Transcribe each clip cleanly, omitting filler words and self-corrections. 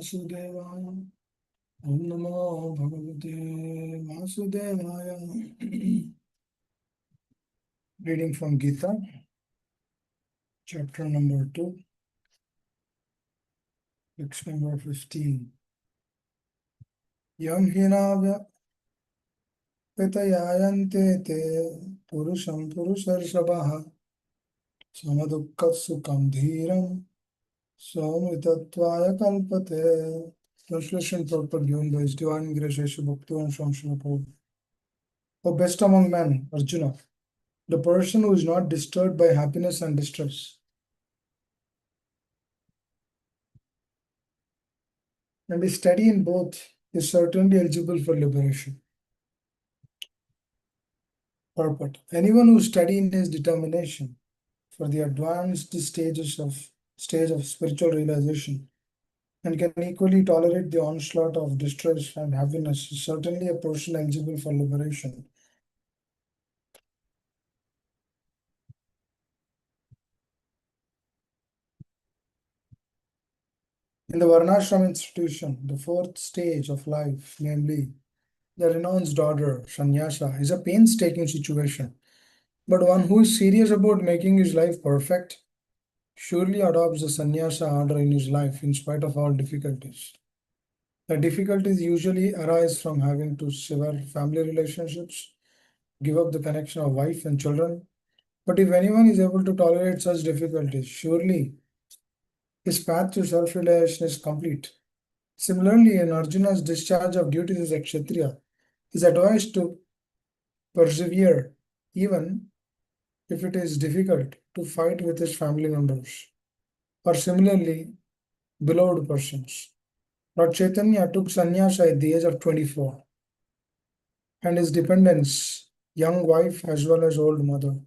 वासुदेवाय Om Namo Bhagavate Vasudevaya. Reading from Gita, chapter number 2, text number 15. Yam hina vyapatayante te purusham purusharshabha samadukka sukham dhiram somritatvaya kalpate. Translation purport given by His Divine Grace Shri Bhaktivedanta Swami Srila Prabhupada. O best among men, Arjuna, the person who is not disturbed by happiness and distress and is steady in both is certainly eligible for liberation. Purport. Anyone who is steady in his determination for the advanced stage of spiritual realization and can equally tolerate the onslaught of distress and happiness is certainly a person eligible for liberation. In the Varnashram institution, the fourth stage of life, namely the renounced order, sannyasa, is a painstaking situation, but one who is serious about making his life perfect surely adopts the sannyasa order in his life in spite of all difficulties. The difficulties usually arise from having to sever family relationships, give up the connection of wife and children. But if anyone is able to tolerate such difficulties, surely his path to self-realization is complete. Similarly, in Arjuna's discharge of duties as a Kshatriya, he is advised to persevere even if it is difficult to fight with his family members or similarly beloved persons. Lord Chaitanya took sannyasa at the age of 24, and his dependents, young wife as well as old mother,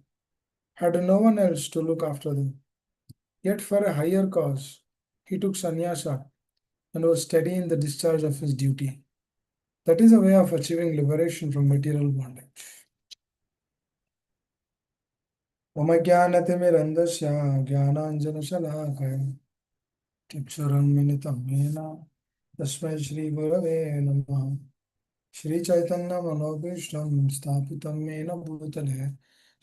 had no one else to look after them. Yet for a higher cause, he took sannyasa and was steady in the discharge of his duty. That is a way of achieving liberation from material bondage. मम ज्ञानतिमिरन्धस्य ज्ञानाञ्जनशलाकया चक्षुरुन्मिलितं येन तस्मै श्रीगुरवे नमः श्रीचैतन्यमनोभीष्टं स्थापितं येन भूतले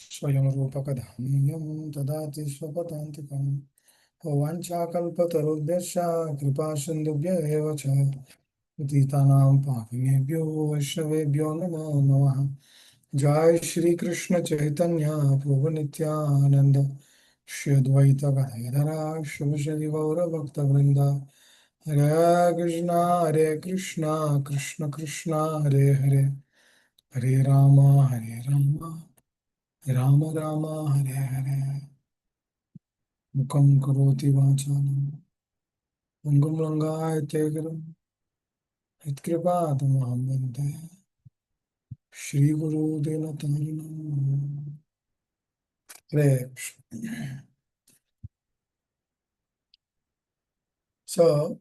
स्वयं रूपकधाम्यं ददाति स्वपदान्तिकं वाञ्छाकल्पतरुभ्यश्च कृपासिन्धुभ्य एव च पतितानां पावनेभ्यो वैष्णवेभ्यो नमो नमः जय श्री कृष्ण चैतन्य प्रभु नित्यानंद श्री अद्वैत गदाधर शिवशरि गौर भक्तवृंद हरे कृष्णा कृष्ण कृष्णा हरे हरे हरे राम राम राम हरे हरे मुखं करोति वाचालं पंगुं लंघयते गिरिं यत्कृपातमहं वन्दे श्रीगुरुदीनतारिणं हरे Krishna. So,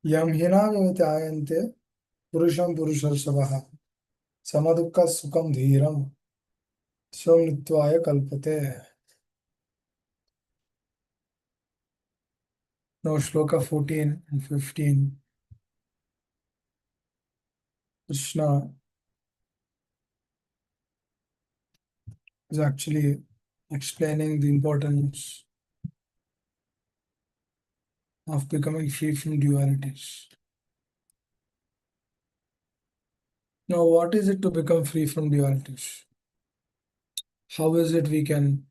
yam hina vyayante purusham purusharshabah samadukka sukham dhiram somnitvaya kalpate. Now, shloka 14 and 15. Krishna is actually explaining the importance of becoming free from dualities. Now, what is it to become free from dualities? How is it we can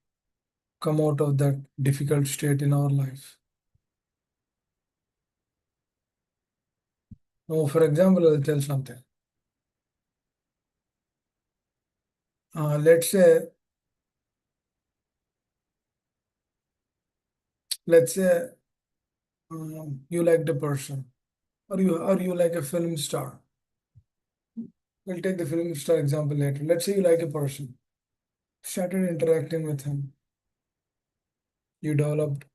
come out of that difficult state in our life? Now, for example, I'll tell something. Let's say you like the person, or you like a film star. We'll take the film star example later. Let's say you like a person, started interacting with him, you developed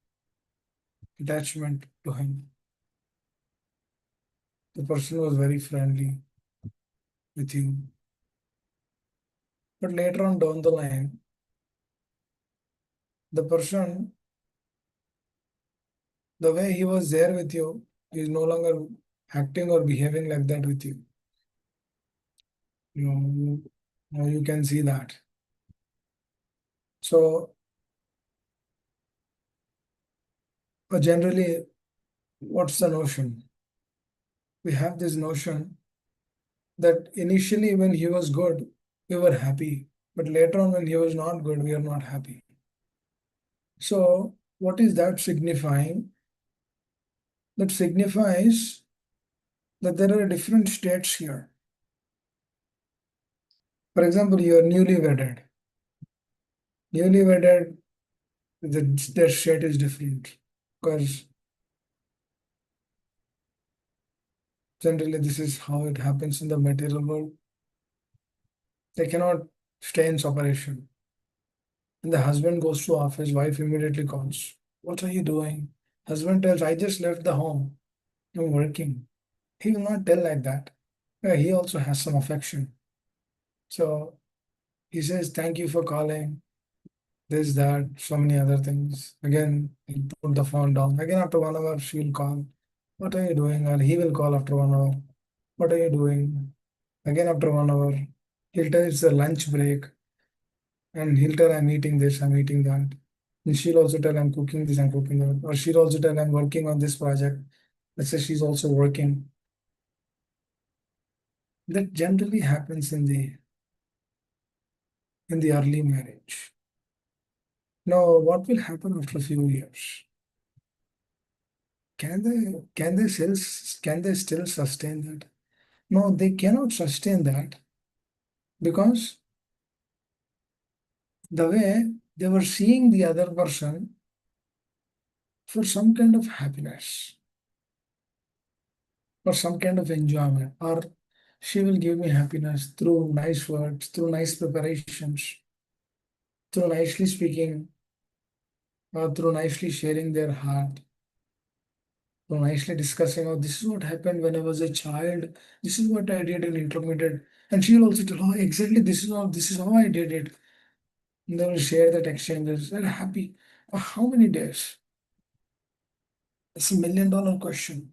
attachment to him. The person was very friendly with you, but later on down the line, the person The way he was there with you, he is no longer acting or behaving like that with you. You can see that. So generally, what's the notion? We have this notion that initially when he was good, we were happy, but later on when he was not good, we are not happy. So what is that signifying? That signifies that there are different states here. For example, you are newly wedded. Newly wedded, their state is different because generally this is how it happens in the material world. They cannot stay in separation. When the husband goes to office, wife immediately calls. What are you doing? Husband tells, I just left the home. I'm working. He will not tell like that. Yeah, he also has some affection. So he says, thank you for calling. This, that, so many other things. Again, he'll put the phone down. Again, after 1 hour, she'll call. What are you doing? Or he will call after 1 hour. What are you doing? Again, after 1 hour, he'll tell it's a lunch break. And he'll tell, I'm eating this, I'm eating that. And she'll also tell, I'm cooking this, I'm cooking that. Or she'll also tell, I'm working on this project. Let's say she's also working. That generally happens in the early marriage. Now, what will happen after a few years? Can they still sustain that? No, they cannot sustain that because the way they were seeing the other person for some kind of happiness or some kind of enjoyment, or she will give me happiness through nice words, through nice preparations, through nicely speaking, or through nicely sharing their heart, through nicely discussing, oh, this is what happened when I was a child, this is what I did in intermediate. And she will also tell, oh, exactly, this is how I did it. And they will share that exchanges. They're happy. For how many days? It's $1 million question.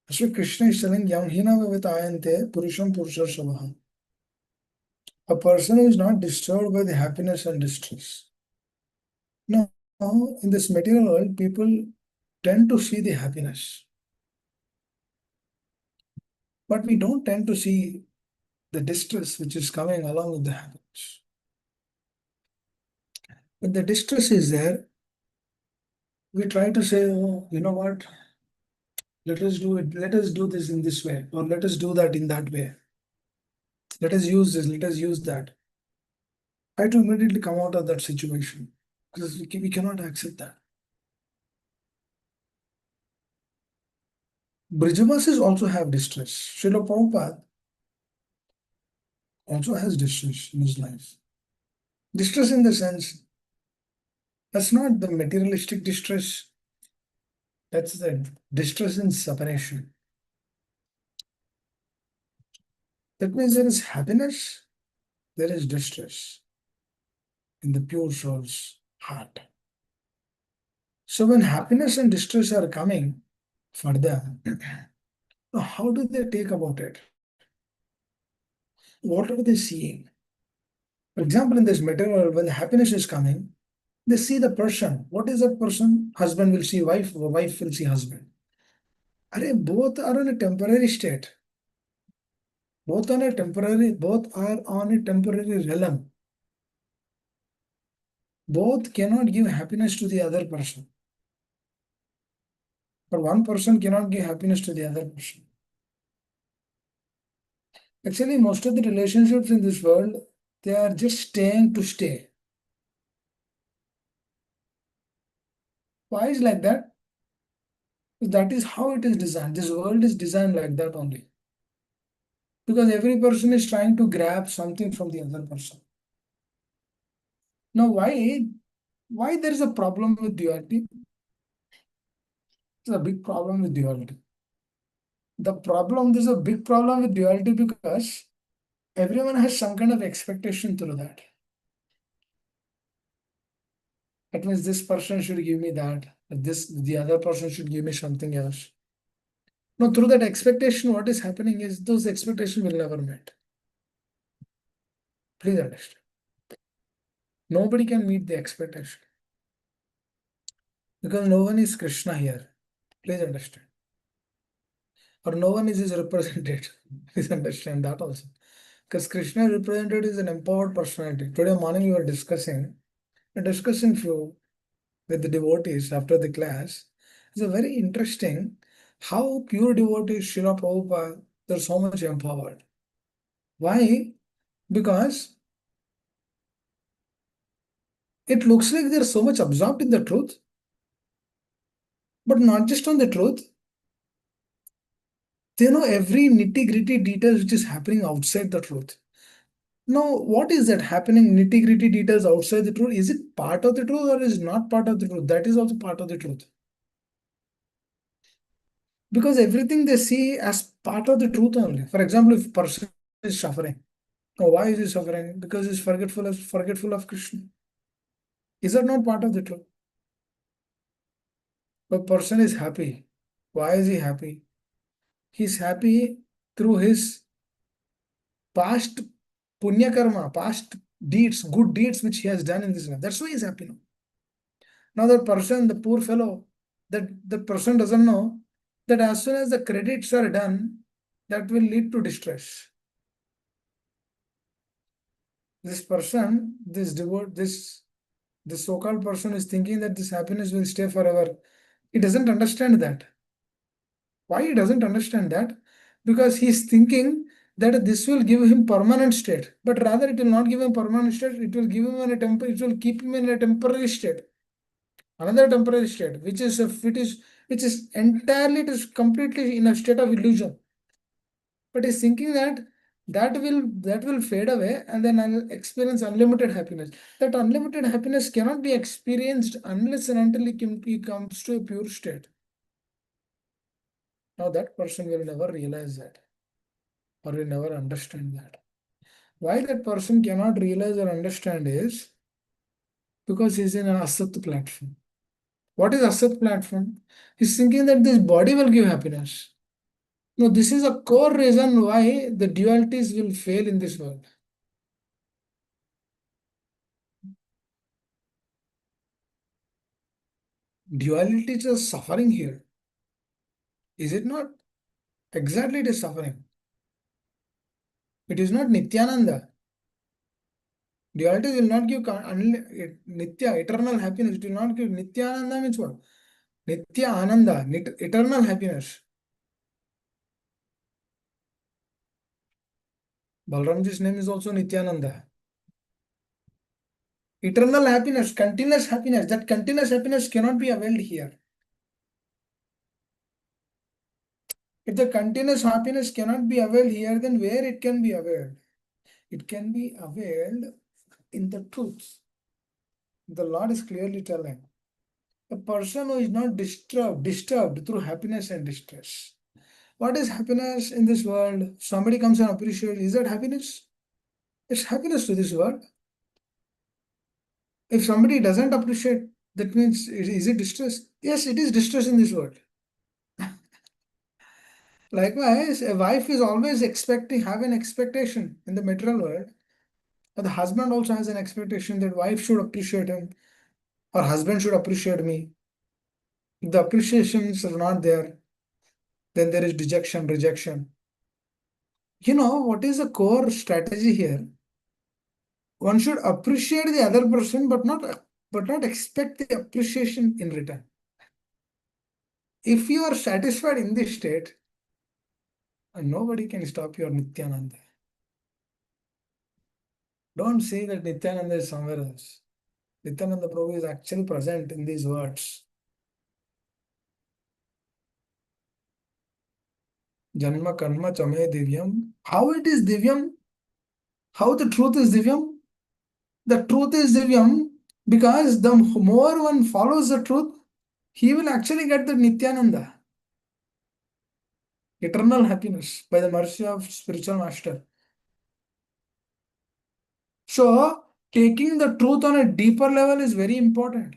That's what Krishna is telling, Yam hina vavitayante purusham purushar. A person who is not disturbed by the happiness and distress. Now, in this material world, people tend to see the happiness, but we don't tend to see the distress which is coming along with the happiness. When the distress is there, we try to say, oh, you know what? Let us do it. Let us do this in this way, or let us do that in that way. Let us use this. Let us use that. Try to immediately come out of that situation because we cannot accept that. Brijavasis also have distress. Srila Prabhupada also has distress in his life. Distress in the sense that's not the materialistic distress, that's the distress in separation. That means there is happiness, there is distress in the pure soul's heart. So when happiness and distress are coming for them, how do they take about it? What are they seeing? For example, in this material, when happiness is coming, they see the person. What is that person? Husband will see wife, or wife will see husband. Both are in a temporary state. Both are on a temporary realm. Both cannot give happiness to the other person. But one person cannot give happiness to the other person. Actually, most of the relationships in this world, they are just staying to stay. Why is like that? That is how it is designed. This world is designed like that only. Because every person is trying to grab something from the other person. Now, why there is a problem with duality? There's a big problem with duality. There's a big problem with duality because everyone has some kind of expectation through that. That means this person should give me that. The other person should give me something else. No, through that expectation, what is happening is those expectations will never met. Please understand. Nobody can meet the expectation because no one is Krishna here. Please understand. Or no one is his represented. Please understand that also. Because Krishna represented is an empowered personality. Today morning we were discussing few with the devotees after the class. It's a very interesting how pure devotees Srila Prabhupada they're so much empowered. Why? Because it looks like they're so much absorbed in the truth, but not just on the truth. They know every nitty-gritty details which is happening outside the truth. Now, what is that happening nitty-gritty details outside the truth? Is it part of the truth or is not part of the truth? That is also part of the truth. Because everything they see as part of the truth only. For example, if person is suffering, now why is he suffering? Because he's forgetful of Krishna. Is that not part of the truth? A person is happy. Why is he happy? He's happy through his past punya karma, past deeds, good deeds which he has done in this life. That's why he's happy now. Now that person, the poor fellow, that person doesn't know that as soon as the credits are done, that will lead to distress. This person, this so-called person is thinking that this happiness will stay forever. He doesn't understand that. Why he doesn't understand that? Because he's thinking that this will give him permanent state, but rather it will not give him permanent state. It will give him it will keep him in a temporary state, another temporary state, which is entirely, it is completely in a state of illusion. But he's thinking that that will fade away, and then I'll experience unlimited happiness. That unlimited happiness cannot be experienced unless and until he comes to a pure state. Now that person will never realize that, or will never understand that. Why that person cannot realize or understand is because he's in an asat platform. What is asat platform? He's thinking that this body will give happiness. No, this is a core reason why the dualities will fail in this world. Duality is a suffering here. Is it not? Exactly, it is suffering. It is not Nityananda. Duality will not give Nitya, eternal happiness. It will not give Nityananda means what? Nitya Ananda, eternal happiness. Balramji's name is also Nityananda. Eternal happiness, continuous happiness. That continuous happiness cannot be availed here. If the continuous happiness cannot be availed here, then where it can be availed? It can be availed in the truth. The Lord is clearly telling. A person who is not disturbed through happiness and distress. What is happiness in this world? Somebody comes and appreciates. Is that happiness? It's happiness to this world. If somebody doesn't appreciate, that means is it distress? Yes, it is distress in this world. Likewise, a wife is always have an expectation in the material world. But the husband also has an expectation that wife should appreciate him or husband should appreciate me. If the appreciations are not there, then there is dejection, rejection. You know what is the core strategy here? One should appreciate the other person, but not expect the appreciation in return. If you are satisfied in this state, nobody can stop your Nityananda. Don't say that Nityananda is somewhere else. Nityananda Prabhu is actually present in these words. Janma karma chame divyam. How it is divyam? How the truth is divyam? The truth is divyam because the more one follows the truth, he will actually get the Nityananda, eternal happiness by the mercy of spiritual master. So, taking the truth on a deeper level is very important.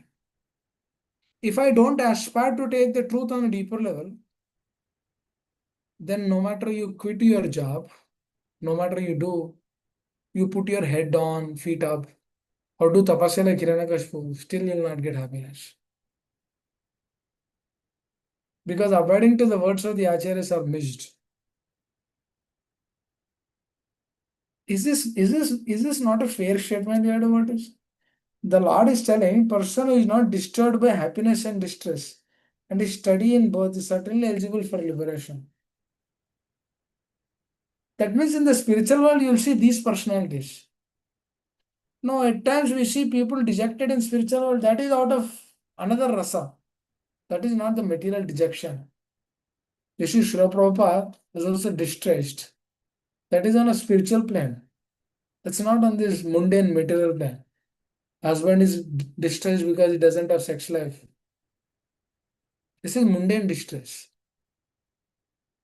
If I don't aspire to take the truth on a deeper level, then no matter you quit your job, no matter you do, you put your head on, feet up, or do tapasya like Hiranyakashipu, still you'll not get happiness. Because abiding to the words of the acharyas are missed. Is this not a fair statement we had about this? The Lord is telling person who is not disturbed by happiness and distress and is steady in both is certainly eligible for liberation. That means in the spiritual world you will see these personalities. No, at times we see people dejected in spiritual world. That is out of another rasa. That is not the material dejection. You see, Srila Prabhupada is also distressed. That is on a spiritual plane. That's not on this mundane material plane. Husband is distressed because he doesn't have sex life. This is mundane distress.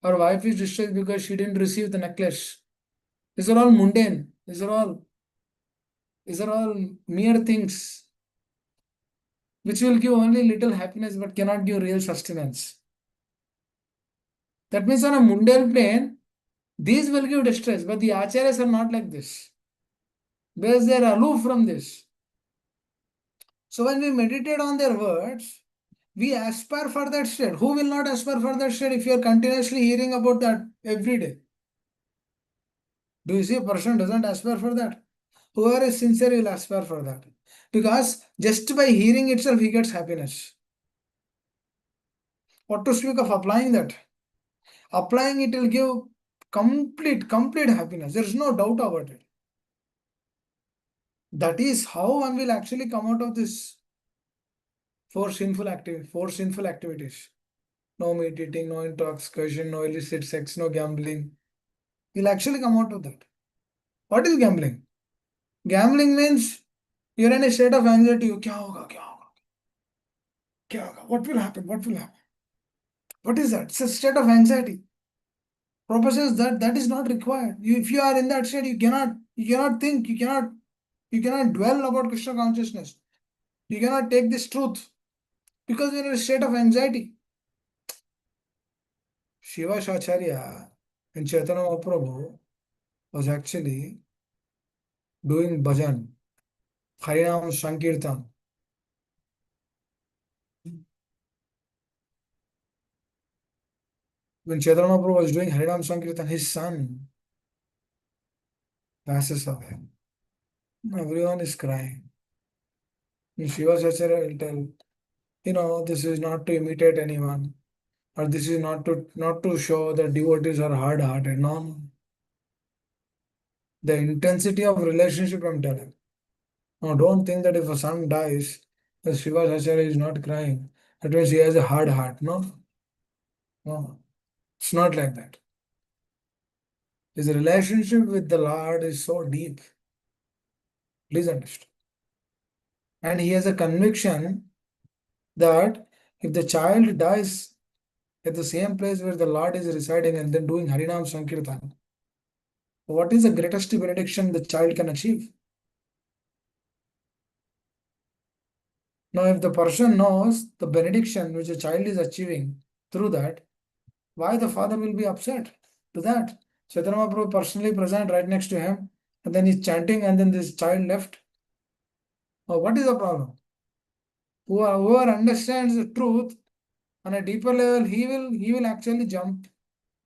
Or wife is distressed because she didn't receive the necklace. These are all mundane. These are all mere things which will give only little happiness but cannot give real sustenance. That means on a mundane plane, these will give distress, but the acharyas are not like this. Because they are aloof from this. So when we meditate on their words, we aspire for that state. Who will not aspire for that state if you are continuously hearing about that every day? Do you see a person doesn't aspire for that? Whoever is sincere will aspire for that. Because just by hearing itself, he gets happiness. What to speak of applying that? Applying it will give complete happiness. There is no doubt about it. That is how one will actually come out of this four sinful activities. No meat eating, no intoxication, no illicit sex, no gambling. You'll actually come out of that. What is gambling? Gambling means you're in a state of anxiety. Kya hoga, kya hoga, kya hoga? What will happen? What will happen? What is that? It's a state of anxiety. Prabhupada says that that is not required. If you are in that state, you cannot think, you cannot dwell about Krishna consciousness. You cannot take this truth because you're in a state of anxiety. Shiva Shacharya and Chaitanya Mahaprabhu was actually doing bhajan, Harinam Sankirtan. When Chaitanya Mahaprabhu was doing Harinam Sankirtan, his son passes away. Everyone is crying. And Shiva Shacharya will tell, this is not to imitate anyone, or this is not to show that devotees are hard-hearted. No. The intensity of relationship I'm telling. No, don't think that if a son dies, the Shiva Shacharya is not crying. That means he has a hard heart. No, no. It's not like that. His relationship with the Lord is so deep. Please understand. And he has a conviction that if the child dies at the same place where the Lord is residing and then doing Harinam Sankirtan, what is the greatest benediction the child can achieve? Now, if the person knows the benediction which the child is achieving through that, why the father will be upset to that? Chaitanya Mahaprabhu personally present right next to him, and then he's chanting, and then this child left. Now, what is the problem? Whoever understands the truth on a deeper level, he will actually jump.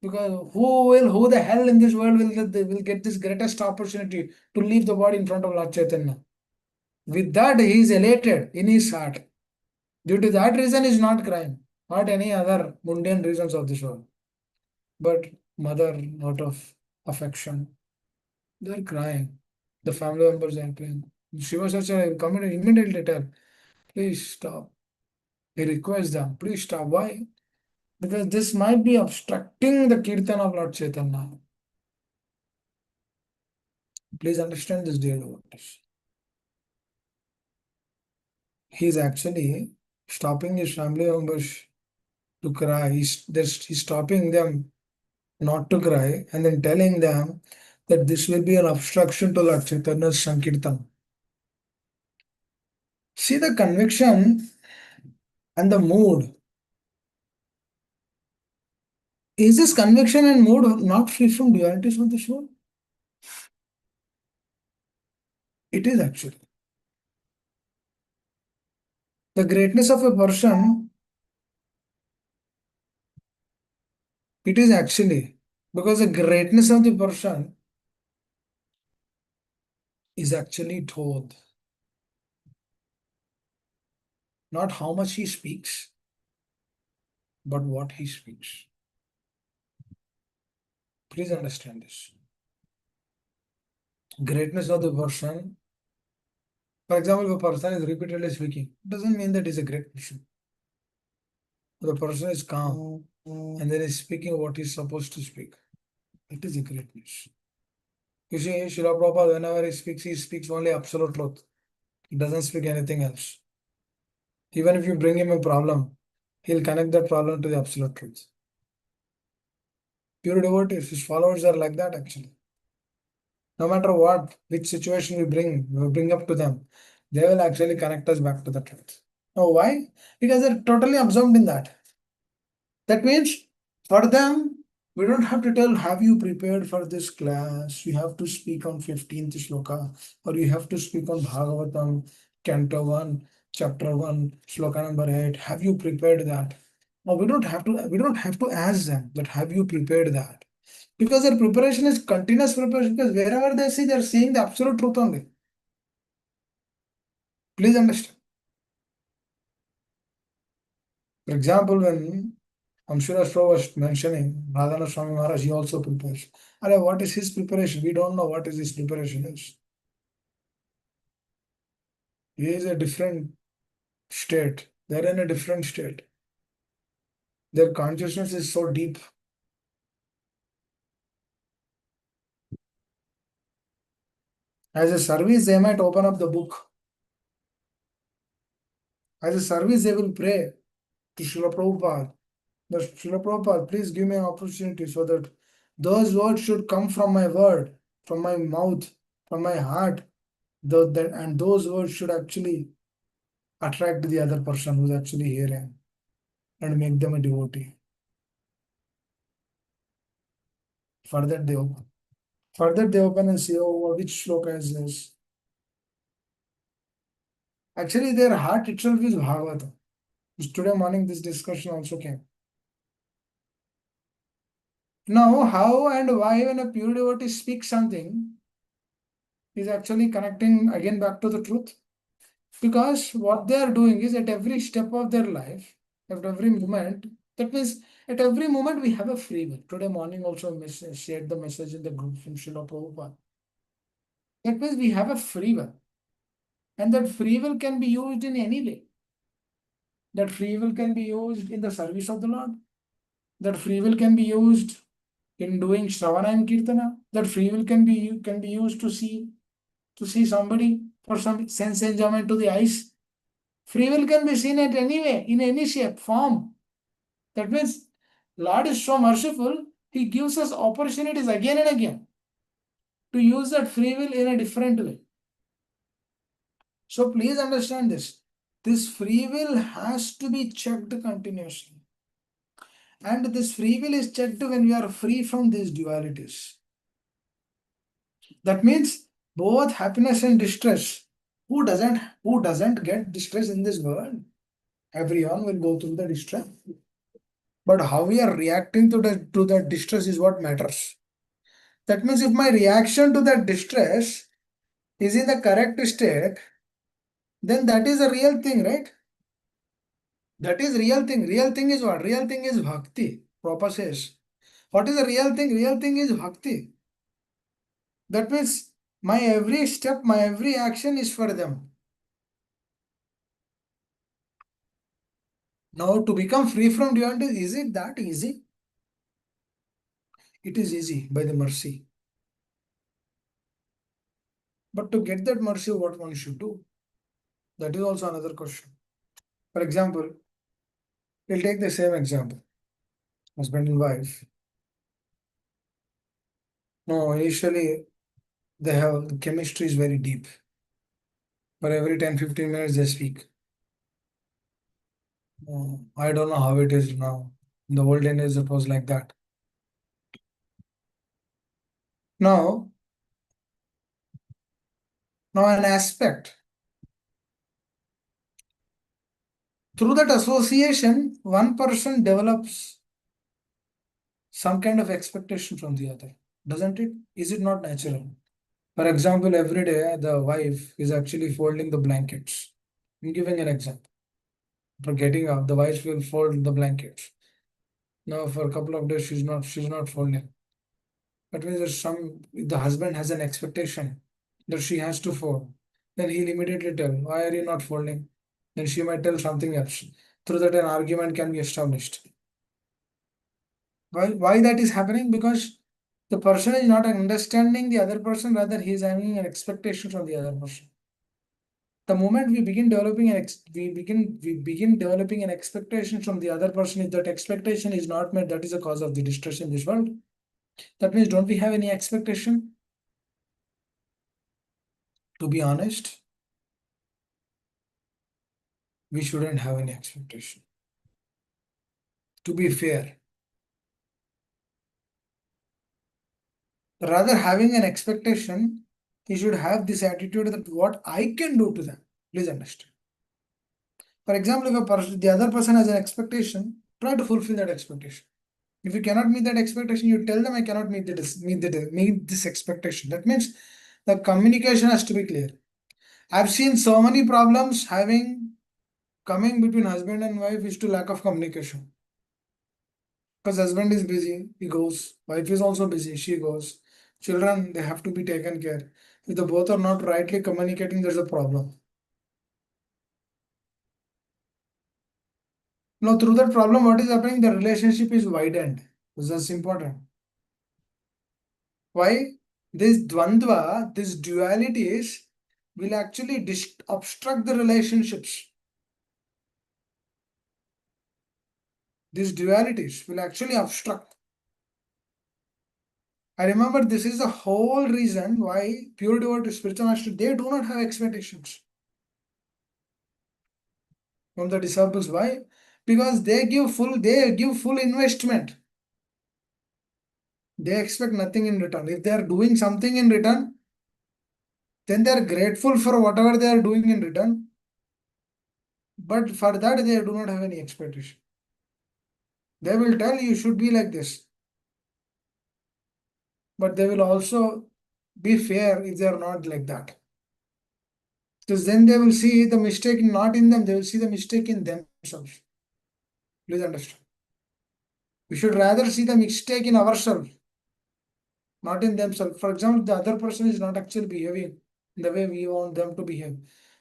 Because who the hell in this world will get this greatest opportunity to leave the body in front of Lord Chaitanya? With that, he is elated in his heart. Due to that reason, he is not crying, not any other mundane reasons of this world. But mother, out of affection, they are crying. The family members are crying. Shiva Sacharya come and immediately tell, please stop. He requests them, please stop. Why? Because this might be obstructing the kirtan of Lord Chaitanya. Please understand this, dear devotees. He is actually stopping his family members to cry. He's stopping them not to cry and then telling them that this will be an obstruction to Lord Chaitanya's Sankirtan. See the conviction And the mood. Is this conviction and mood not free from dualities of the soul? It is actually. The greatness of a person, it is actually. Because the greatness of the person is actually told, not how much he speaks, but what he speaks. Please understand this. Greatness of the person, for example, if a person is repeatedly speaking, doesn't mean that he's a great person. The person is calm and then is speaking what he's supposed to speak. It is a greatness. You see, Srila Prabhupada, whenever he speaks only absolute truth. He doesn't speak anything else. Even if you bring him a problem, he'll connect that problem to the absolute truth. Pure devotees, his followers are like that actually. No matter what, which situation we bring up to them, they will actually connect us back to the truth. Now, why? Because they're totally absorbed in that. That means for them, we don't have to tell, have you prepared for this class? You have to speak on 15th shloka, or you have to speak on Bhagavatam, Canto 1, Chapter 1, Shloka number 8. Have you prepared that? No, we don't have to ask them that have you prepared that? Because their preparation is continuous preparation, because wherever they see, they're seeing the absolute truth only. Please understand. For example, when Amshura Shro was mentioning Radhana Swami Maharaj, he also prepares. And what is his preparation? We don't know what is his preparation is. He is a different state. They're in a different state. Their consciousness is so deep. As a service, they might open up the book. As a service, they will pray to Srila Prabhupada. But Srila Prabhupada, please give me an opportunity so that those words should come from my word, from my mouth, from my heart. And those words should actually attract the other person who's actually hearing and make them a devotee. Further they open. Further they open and say, oh, which shloka is this? Actually, their heart itself is Bhagavata. Today morning, this discussion also came. Now, how and why when a pure devotee speaks something is actually connecting again back to the truth? Because what they are doing is at every step of their life, at every moment, that means at every moment we have a free will. Today morning also shared the message in the group from Srila Prabhupada. That means we have a free will. And that free will can be used in any way. That free will can be used in the service of the Lord. That free will can be used in doing Shravana and Kirtana. That free will can be used to see somebody for some sense enjoyment to the eyes. Free will can be seen at any way, in any shape, form. That means Lord is so merciful, He gives us opportunities again and again to use that free will in a different way. So please understand this. This free will has to be checked continuously. And this free will is checked when we are free from these dualities. That means both happiness and distress. Who doesn't get distress in this world? Everyone will go through the distress. But how we are reacting to that distress is what matters. That means if my reaction to that distress is in the correct state, then that is a real thing, right? That is real thing. Real thing is what? Real thing is bhakti. Prabhupada says. What is the real thing? Real thing is bhakti. That means my every step, my every action is for them. Now, to become free from duality, is it that easy? It is easy by the mercy. But to get that mercy, what one should do? That is also another question. For example, we'll take the same example, husband and wife. No, initially they have the chemistry is very deep. For every 10-15 minutes they speak. I don't know how it is now. In the olden days, it was like that. Now, now an aspect. Through that association, one person develops some kind of expectation from the other, doesn't it? Is it not natural? For example, every day the wife is actually folding the blankets. I'm giving an example. For getting up, the wife will fold the blankets. Now, for a couple of days, she's not folding. That means there's the husband has an expectation that she has to fold. Then he'll immediately tell, why are you not folding? Then she might tell something else. Through that, an argument can be established. Why that is happening? Because the person is not understanding the other person, rather he is having an expectation from the other person. The moment we begin developing we begin developing an expectation from the other person, if that expectation is not met, that is the cause of the distress in this world. That means, don't we have any expectation? To be honest, we shouldn't have any expectation. To be fair, rather having an expectation, he should have this attitude that what I can do to them. Please understand. For example, if the other person has an expectation, try to fulfill that expectation. If you cannot meet that expectation, you tell them I cannot meet this expectation. That means the communication has to be clear. I've seen so many problems coming between husband and wife is to lack of communication. Because husband is busy, he goes. Wife is also busy, she goes. Children, they have to be taken care. If the both are not rightly communicating, there's a problem. Now, through that problem, what is happening? The relationship is widened. This is important. Why? This dvandva, this dualities will actually obstruct the relationships. These dualities will actually obstruct. I remember this is the whole reason why pure devotees, spiritual masters, they do not have expectations from the disciples. Why? Because they give full investment. They expect nothing in return. If they are doing something in return, then they are grateful for whatever they are doing in return. But for that, they do not have any expectation. They will tell you should be like this, but they will also be fair if they are not like that. Because then they will see the mistake not in them, they will see the mistake in themselves. Please understand. We should rather see the mistake in ourselves, not in themselves. For example, the other person is not actually behaving the way we want them to behave.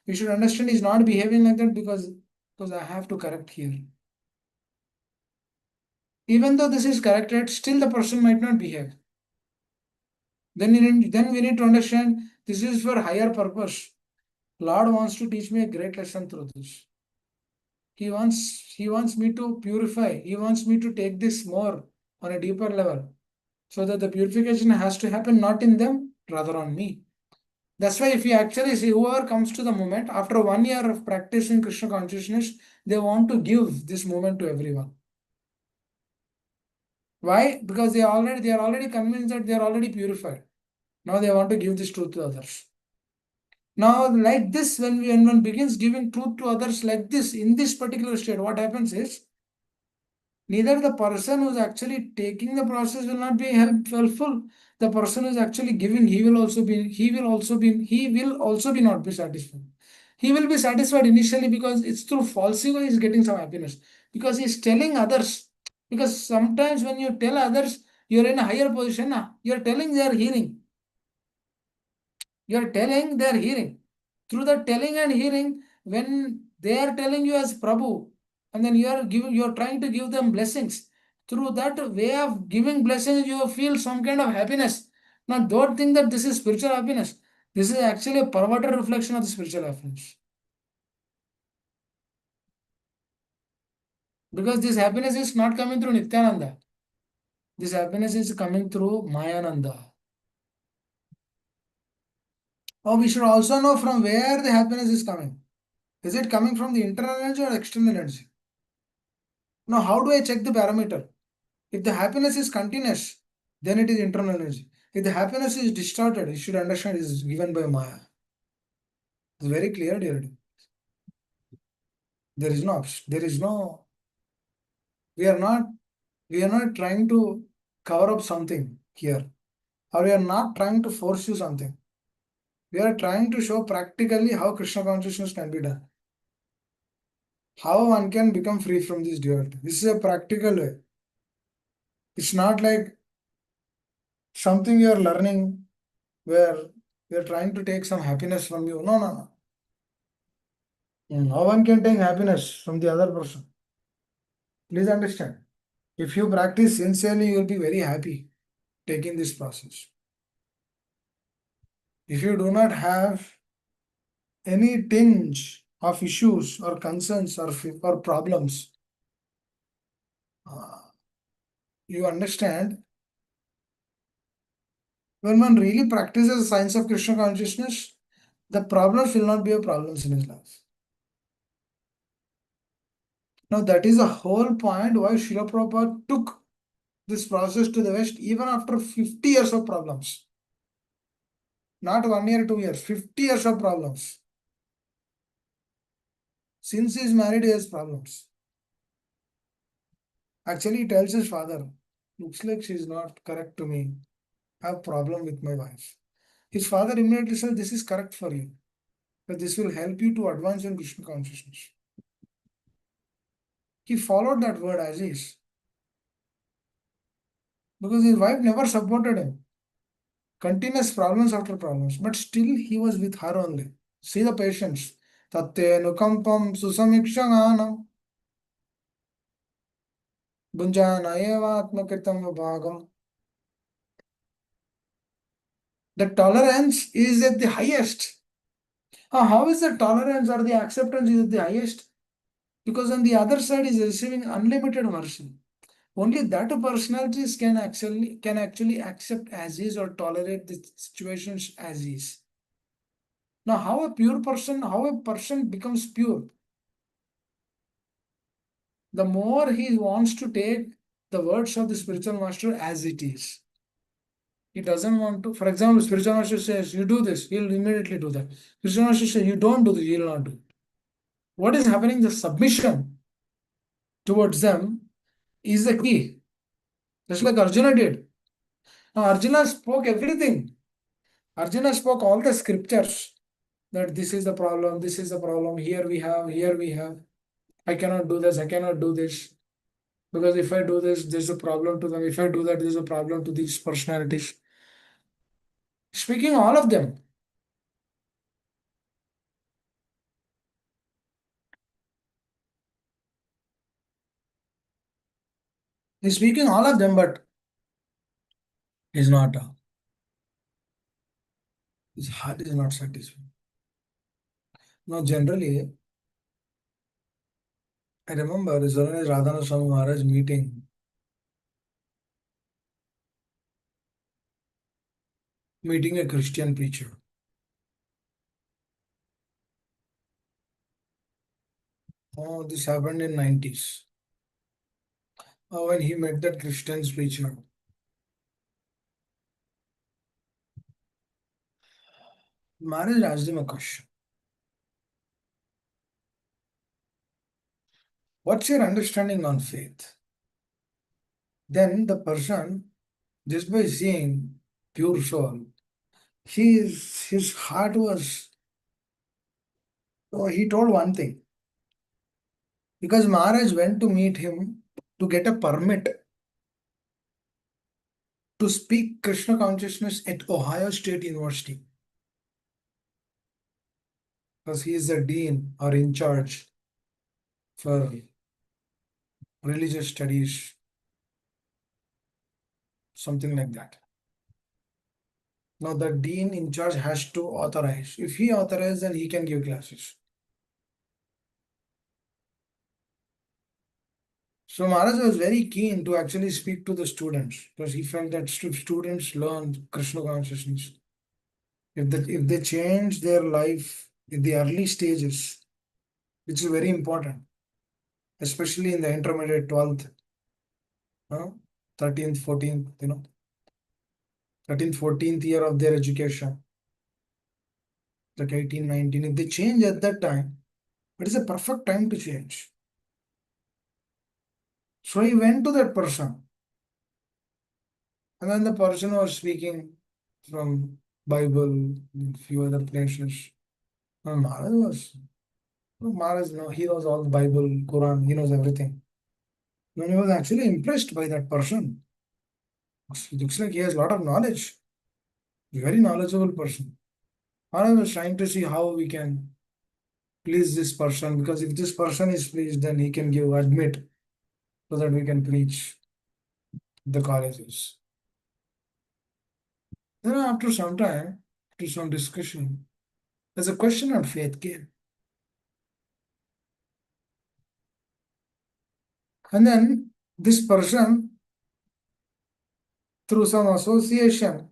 We should understand he's not behaving like that because I have to correct here. Even though this is corrected, still the person might not behave. Then we need to understand this is for higher purpose. Lord wants to teach me a great lesson through this. He wants me to purify. He wants me to take this more on a deeper level, so that the purification has to happen not in them, rather on me. That's why if you actually see whoever comes to the moment after 1 year of practicing Krishna consciousness, they want to give this moment to everyone. Why? Because they are already convinced that they are already purified. Now they want to give this truth to others. Now, like this, when one begins giving truth to others like this, in this particular state, what happens is neither the person who's actually taking the process will not be helpful. The person who's actually giving, he will also be not be satisfied. He will be satisfied initially because it's through false ego he's getting some happiness. Because he's telling others. Because sometimes when you tell others, you're in a higher position, you're telling they are hearing. You're telling they are hearing. Through the telling and hearing, when they are telling you as Prabhu, and then you're trying to give them blessings. Through that way of giving blessings, you feel some kind of happiness. Now, don't think that this is spiritual happiness. This is actually a perverted reflection of the spiritual happiness. Because this happiness is not coming through Nityananda. This happiness is coming through Mayananda. Oh, we should also know from where the happiness is coming. Is it coming from the internal energy or external energy? Now, how do I check the parameter? If the happiness is continuous, then it is internal energy. If the happiness is distorted, you should understand it is given by Maya. It's very clear, dear. There is no, we are not, we are not trying to cover up something here, or we are not trying to force you something. We are trying to show practically how Krishna consciousness can be done. How one can become free from this duality. This is a practical way. It's not like something you are learning where we are trying to take some happiness from you. No, no, no. No one can take happiness from the other person. Please understand. If you practice sincerely, you will be very happy taking this process. If you do not have any tinge of issues or concerns or problems, uh, you understand when one really practices the science of Krishna consciousness, the problems will not be a problems in his life. Now that is the whole point why Srila Prabhupada took this process to the West even after 50 years of problems. Not 1 year, 2 years, 50 years of problems. Since he is married, he has problems. Actually, he tells his father, looks like she is not correct to me. I have problem with my wife. His father immediately said, this is correct for you. But this will help you to advance in Krishna consciousness. He followed that word as is. Because his wife never supported him. Continuous problems after problems. But still he was with her only. See the patience. Tatte nukampam susamikshanganam bunjana eva atmakritam vibhagam. The tolerance is at the highest. How is the tolerance or the acceptance is at the highest? Because on the other side is receiving unlimited mercy. Only that personalities can actually accept as is or tolerate the situations as is. Now, how a person becomes pure? The more he wants to take the words of the spiritual master as it is. He doesn't want to, for example, spiritual master says, you do this, he'll immediately do that. Spiritual master says, you don't do this, he'll not do. What is happening? The submission towards them is the key. Just like Arjuna did. Now, Arjuna spoke everything. Arjuna spoke all the scriptures that this is the problem, this is the problem, here we have. I cannot do this, I cannot do this. Because if I do this, there's a problem to them. If I do that, there's a problem to these personalities. Speaking all of them. He's speaking all of them, but he's not. His heart is not satisfied. Now, generally, I remember as soon as Radhana Swami Maharaj meeting a Christian preacher. Oh, this happened in 90s. When he met that Christian preacher, Maharaj asked him a question. What's your understanding on faith? Then the person, just by seeing pure soul, his heart was, oh, he told one thing. Because Maharaj went to meet him to get a permit to speak Krishna consciousness at Ohio State University. Because he is the dean or in charge for religious studies, something like that. Now the dean in charge has to authorize. If he authorizes, then he can give classes. So Maharaj was very keen to actually speak to the students because he felt that students learn Krishna consciousness. If they change their life in the early stages, which is very important. especially in the intermediate 12th, uh, 13th, 14th, 13th, 14th year of their education, like 18, 19. If they change at that time, it is a perfect time to change. So he went to that person, and then the person was speaking from Bible, few other places. And Maharaj was, Maharaj, no, he knows all the Bible, Quran, he knows everything. And he was actually impressed by that person. It looks like he has a lot of knowledge, very knowledgeable person. I was trying to see how we can please this person, because if this person is pleased, then he can give admit so that we can preach the colleges. Then after some time, after some discussion, there's a question on faith came. And then this person, through some association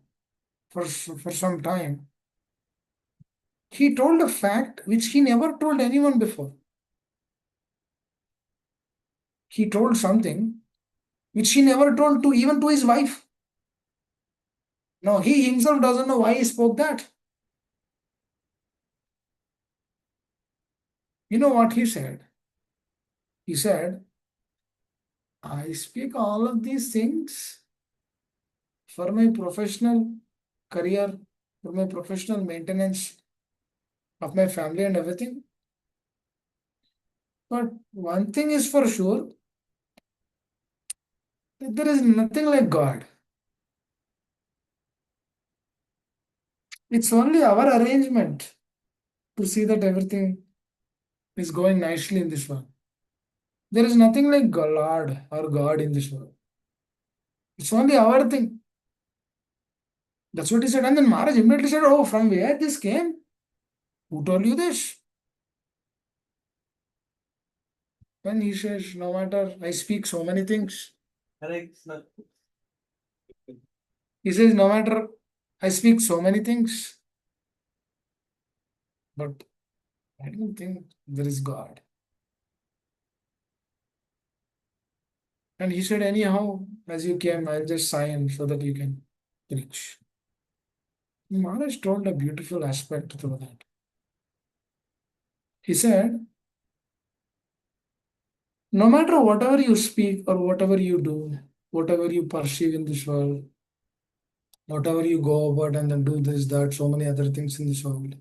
for some time, he told a fact which he never told anyone before. He told something which he never told to even to his wife. Now he himself doesn't know why he spoke that. You know what he said? He said, I speak all of these things for my professional career, for my professional maintenance of my family and everything. But one thing is for sure, that there is nothing like God. It's only our arrangement to see that everything is going nicely in this world. There is nothing like God or God in this world. It's only our thing. That's what he said. And then Maharaj immediately said, oh, from where this came? Who told you this? When he says, no matter, I speak so many things. He says, no matter, I speak so many things, but I don't think there is God. And he said, anyhow, as you came, I'll just sign so that you can preach. Maharaj told a beautiful aspect through that. He said, no matter whatever you speak or whatever you do, whatever you perceive in this world, whatever you go about and then do this, that, so many other things in this world,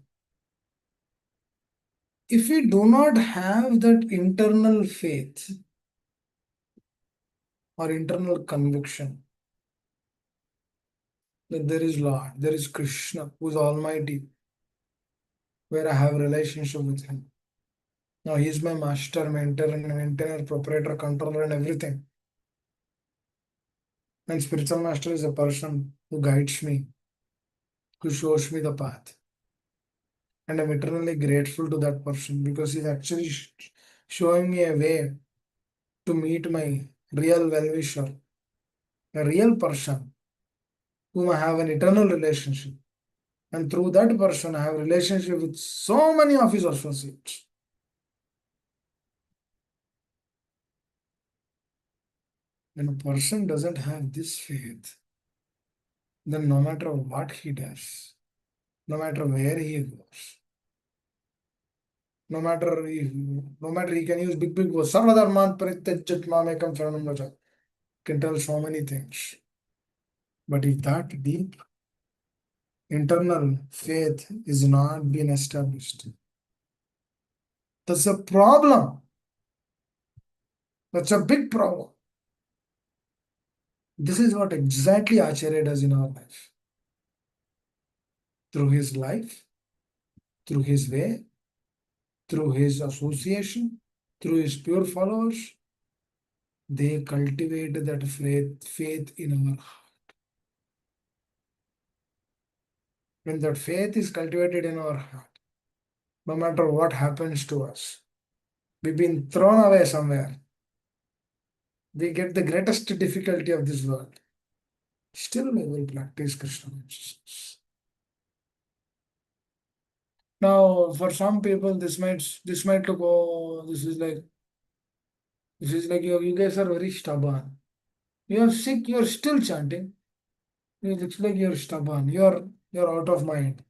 if we do not have that internal faith or internal conviction that there is Lord, there is Krishna, who is Almighty, where I have a relationship with Him. Now He is my master, mentor, and maintainer, proprietor, controller, and everything. And spiritual master is a person who guides me, who shows me the path. And I'm eternally grateful to that person because he's actually showing me a way to meet my real well-wisher, a real person whom I have an eternal relationship. And through that person, I have a relationship with so many of his associates. When a person doesn't have this faith, then no matter what he does, no matter where he goes, no matter he can use big words, Sarvadharman Parityajat Mamekam Sharanam Vraja, can tell so many things. But if that deep internal faith is not being established, that's a problem. That's a big problem. This is what exactly Acharya does in our life. Through his life, through his way, through his association, through his pure followers, they cultivate that faith in our heart. When that faith is cultivated in our heart, no matter what happens to us, we've been thrown away somewhere. We get the greatest difficulty of this world. Still we will practice Krishna consciousness. Now, for some people, this might look, oh, this is like This is like you guys are very stubborn. You are sick, you are still chanting. It looks like you're stubborn. You're out of mind.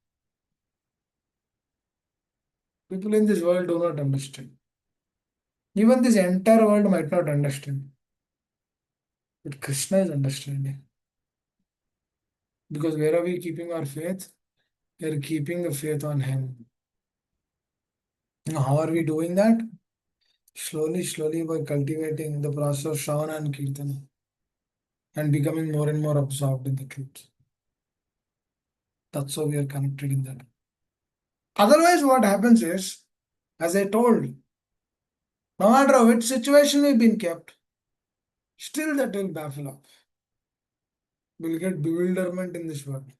People in this world do not understand. Even this entire world might not understand. But Krishna is understanding. Because where are we keeping our faith? We are keeping the faith on Him. Now, how are we doing that? Slowly, slowly by cultivating the process of Shravana and Kirtana and becoming more and more absorbed in the truth. That's how we are connected in that. Otherwise, what happens is, as I told, no matter which situation we've been kept, still that will baffle us. We'll get bewilderment in this world.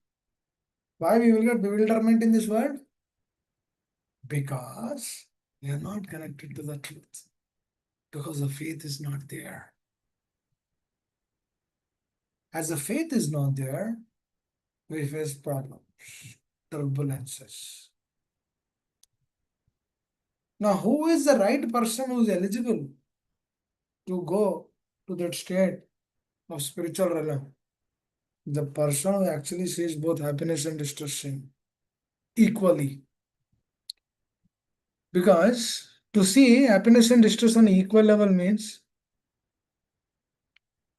Why we will get bewilderment in this world? Because we are not connected to the truth. Because the faith is not there. As the faith is not there, we face problems, turbulences. Now, who is the right person who is eligible to go to that state of spiritual realm? The person who actually sees both happiness and distress equally. Because to see happiness and distress on equal level means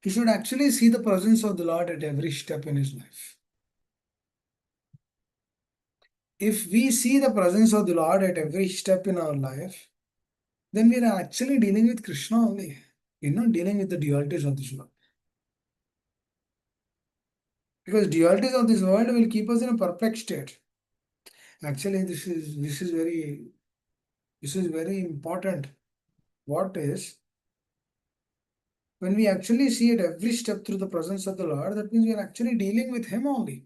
he should actually see the presence of the Lord at every step in his life. If we see the presence of the Lord at every step in our life, then we are actually dealing with Krishna only. We're not dealing with the dualities of this world. Because dualities of this world will keep us in a perplexed state. Actually, this is very important. What is when we actually see it every step through the presence of the Lord, that means we are actually dealing with Him only.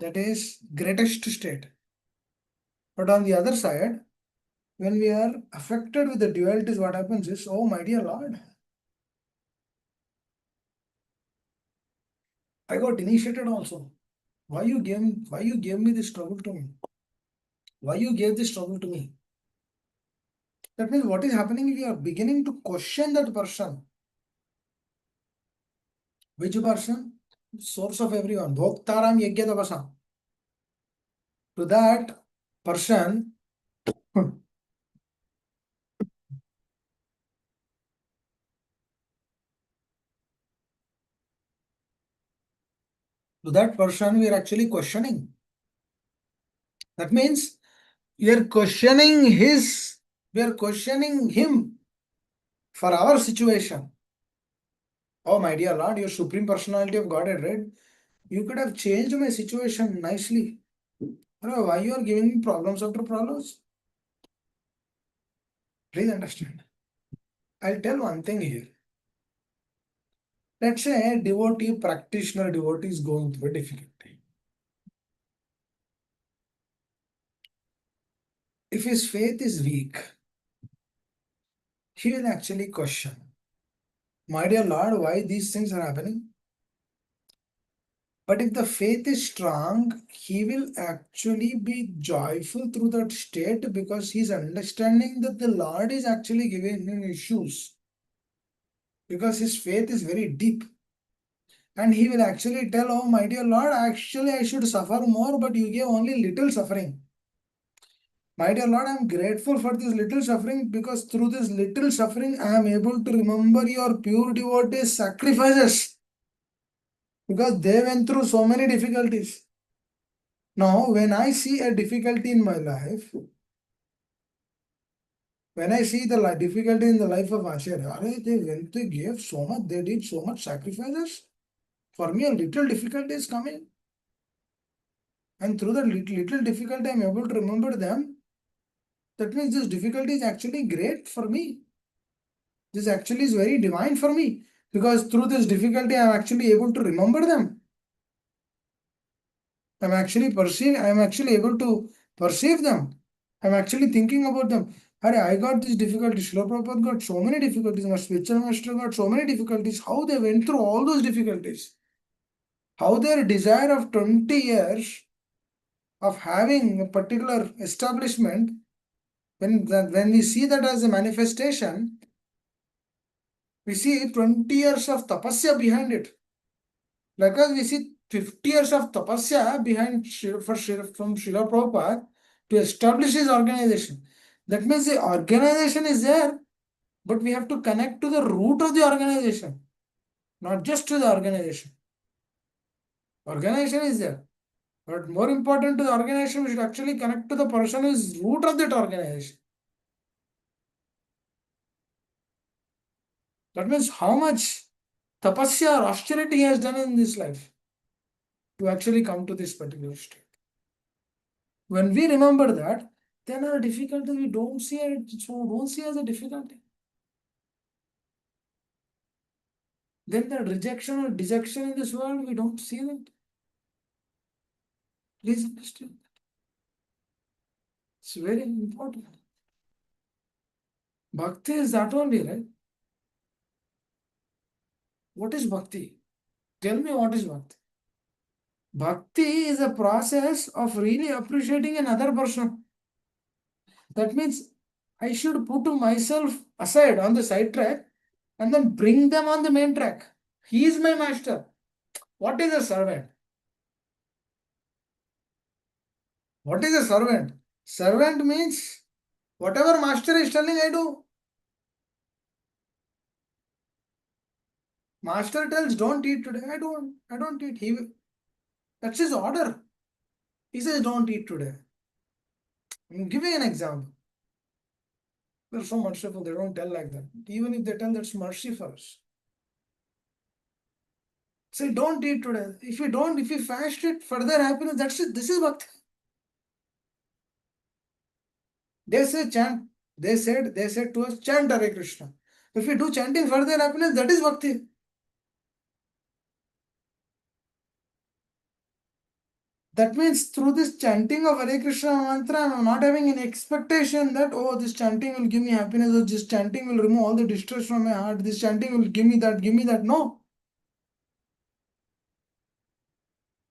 That is greatest state. But on the other side, when we are affected with the dualities, what happens is, oh my dear Lord, I got initiated also. Why you gave me this trouble to me? Why you gave this trouble to me? That means what is happening? We are beginning to question that person. Which person? Source of everyone. Bhoktaram Yajnadavasa. To that person, to that person we are actually questioning. That means we are questioning him for our situation. Oh my dear Lord, your Supreme Personality of Godhead, right? You could have changed my situation nicely. Why you are giving me problems after problems? Please understand. I'll tell one thing here. Let's say a devotee, practitioner devotee is going through a difficulty. If his faith is weak, he will actually question, my dear Lord, why these things are happening? But if the faith is strong, he will actually be joyful through that state because he's understanding that the Lord is actually giving him issues. Because his faith is very deep. And he will actually tell, oh my dear Lord, actually I should suffer more, but you gave only little suffering. My dear Lord, I am grateful for this little suffering because through this little suffering, I am able to remember your pure devotees' sacrifices because they went through so many difficulties. Now, when I see a difficulty in my life, when I see the difficulty in the life of Acharya, they gave so much, they did so much sacrifices. For me, a little difficulty is coming. And through that little difficulty, I am able to remember them. That means this difficulty is actually great for me. This actually is very divine for me because through this difficulty, I am actually able to remember them. I am actually able to perceive them. I am actually thinking about them. I got this difficulty. Srila Prabhupada got so many difficulties. My spiritual master got so many difficulties. How they went through all those difficulties. How their desire of 20 years of having a particular establishment, when we see that as a manifestation, We see 20 years of tapasya behind it. Likewise, we see 50 years of tapasya behind from Srila Prabhupada to establish his organization. That means the organization is there, but we have to connect to the root of the organization, not just to the organization. Organization is there, but more important to the organization, we should actually connect to the person who is root of that organization. That means how much tapasya or austerity he has done in this life to actually come to this particular state. When we remember that, then our difficulty we don't see it, so don't see as a difficulty. Then the rejection or dejection in this world, we don't see that. Please understand. It's very important. Bhakti is that only, right? What is bhakti? Tell me what is bhakti. Bhakti is a process of really appreciating another person. That means I should put myself aside on the side track and then bring them on the main track. He is my master. What is a servant? What is a servant? Servant means whatever master is telling, I do. Master tells, don't eat today. I don't eat. That's his order. He says, don't eat today. I'm giving an example. They're so merciful, they don't tell like that. Even if they tell, that's mercy for us. Say, don't eat today. If you fast it, further happiness, that's it. This is bhakti. They say chant. They said to us, chant Hare Krishna. If we do chanting further happiness, that is bhakti. That means through this chanting of Hare Krishna mantra, I'm not having an expectation that, oh, this chanting will give me happiness, or this chanting will remove all the distress from my heart, this chanting will give me that, give me that. No.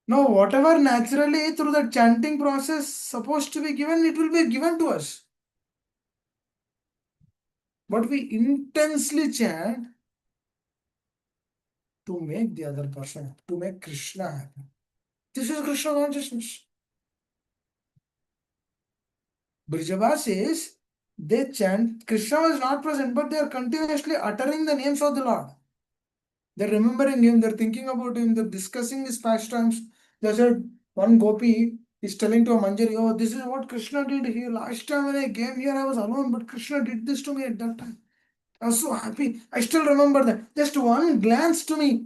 No, whatever naturally through the chanting process supposed to be given, it will be given to us. But we intensely chant to make the other person, to make Krishna happy. This is Krishna consciousness. Brijavasis, they chant, Krishna was not present, but they are continuously uttering the names of the Lord. They're remembering him, they're thinking about him, they're discussing his pastimes. They said, one gopi is telling to a Manjari, oh, this is what Krishna did here. Last time when I came here, I was alone, but Krishna did this to me at that time. I was so happy. I still remember that. Just one glance to me.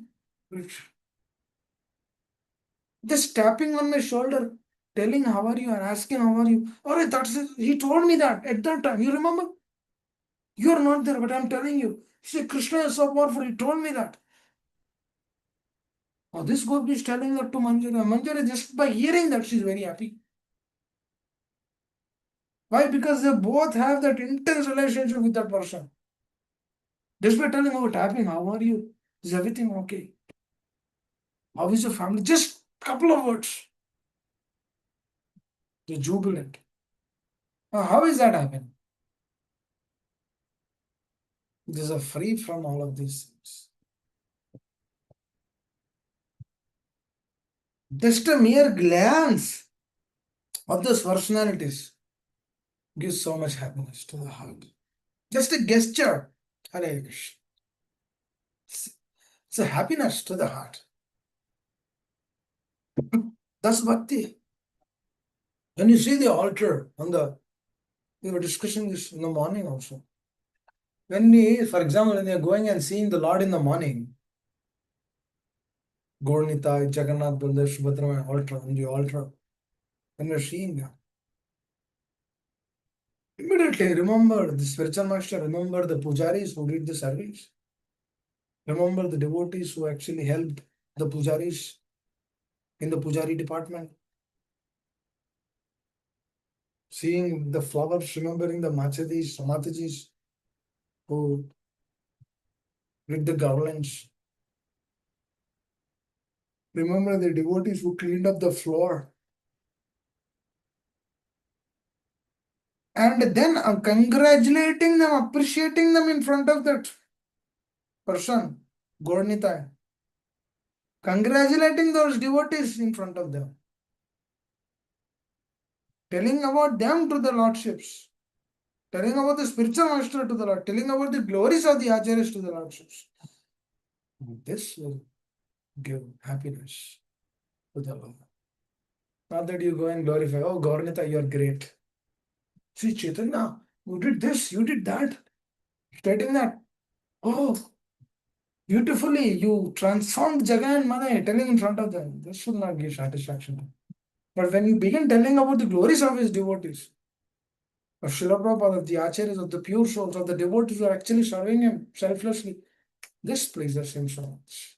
Just tapping on my shoulder, telling how are you and asking how are you. Alright, that's it. He told me that at that time. You remember? You are not there, but I'm telling you. See, Krishna is so powerful. He told me that. Oh, this gopi is telling that to Manjari. Manjari, just by hearing that, she's very happy. Why? Because they both have that intense relationship with that person. Just by telling, oh, tapping, how are you? Is everything okay? How is your family? Just couple of words. They're jubilant. Now, how is that happening? These are free from all of these things. Just a mere glance of those personalities gives so much happiness to the heart. Just a gesture. Hare Krishna. It's a happiness to the heart. That's bhakti. When you see the altar we were discussing this in the morning also. For example, when you're going and seeing the Lord in the morning, Gaurnita, Jagannath, Baldev, Subhadra altar, on the altar, when you're seeing that, immediately remember the spiritual master, remember the pujaris who did the service, remember the devotees who actually helped the pujaris in the pujari department. Seeing the flowers, remembering the Matajis who did the garlands. Remember the devotees who cleaned up the floor. And then congratulating them, appreciating them in front of that person, Gornitai, congratulating those devotees in front of them, telling about them to the lordships, telling about the spiritual master to the Lord, telling about the glories of the acharyas to the lordships. This will give happiness to the Lord. Not that you go and glorify, oh Gaurnita, you're great. See Chaitanya, you did this, you did that. Stating that, oh, beautifully, you transformed Jaga and Madai, telling in front of them. This should not give satisfaction. But when you begin telling about the glories of his devotees, of Srila Prabhupada, of the acharyas, of the pure souls, of the devotees who are actually serving him selflessly, this pleases him so much.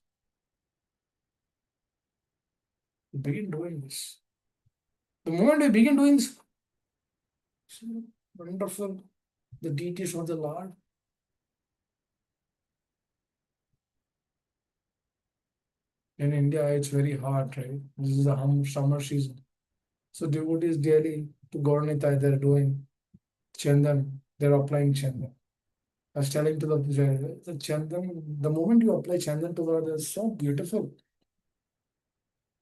You begin doing this. The moment we begin doing this, wonderful, the deities of the Lord. In India, it's very hot, right? This is the summer season. So devotees daily to Gaurnita, they're doing Chandan, they're applying Chandan. I was telling to the Chandan, the moment you apply Chandan to the Lord, it's so beautiful.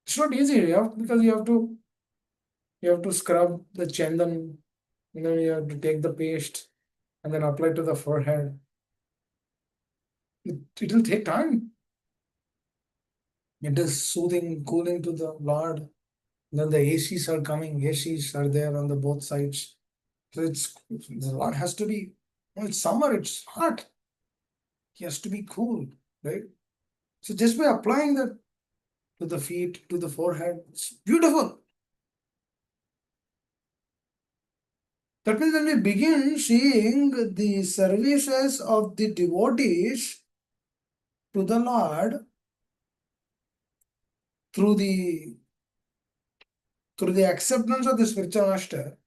It's not easy, because you have to scrub the Chandan, you have to take the paste and then apply to the forehead. It will take time. It is soothing, cooling to the Lord. Then the ACs are coming, ACs are there on the both sides. So the Lord has to be, it's summer, it's hot. He has to be cool, right? So just by applying that to the feet, to the forehead, it's beautiful. That means when we begin seeing the services of the devotees to the Lord through the acceptance of the spiritual master,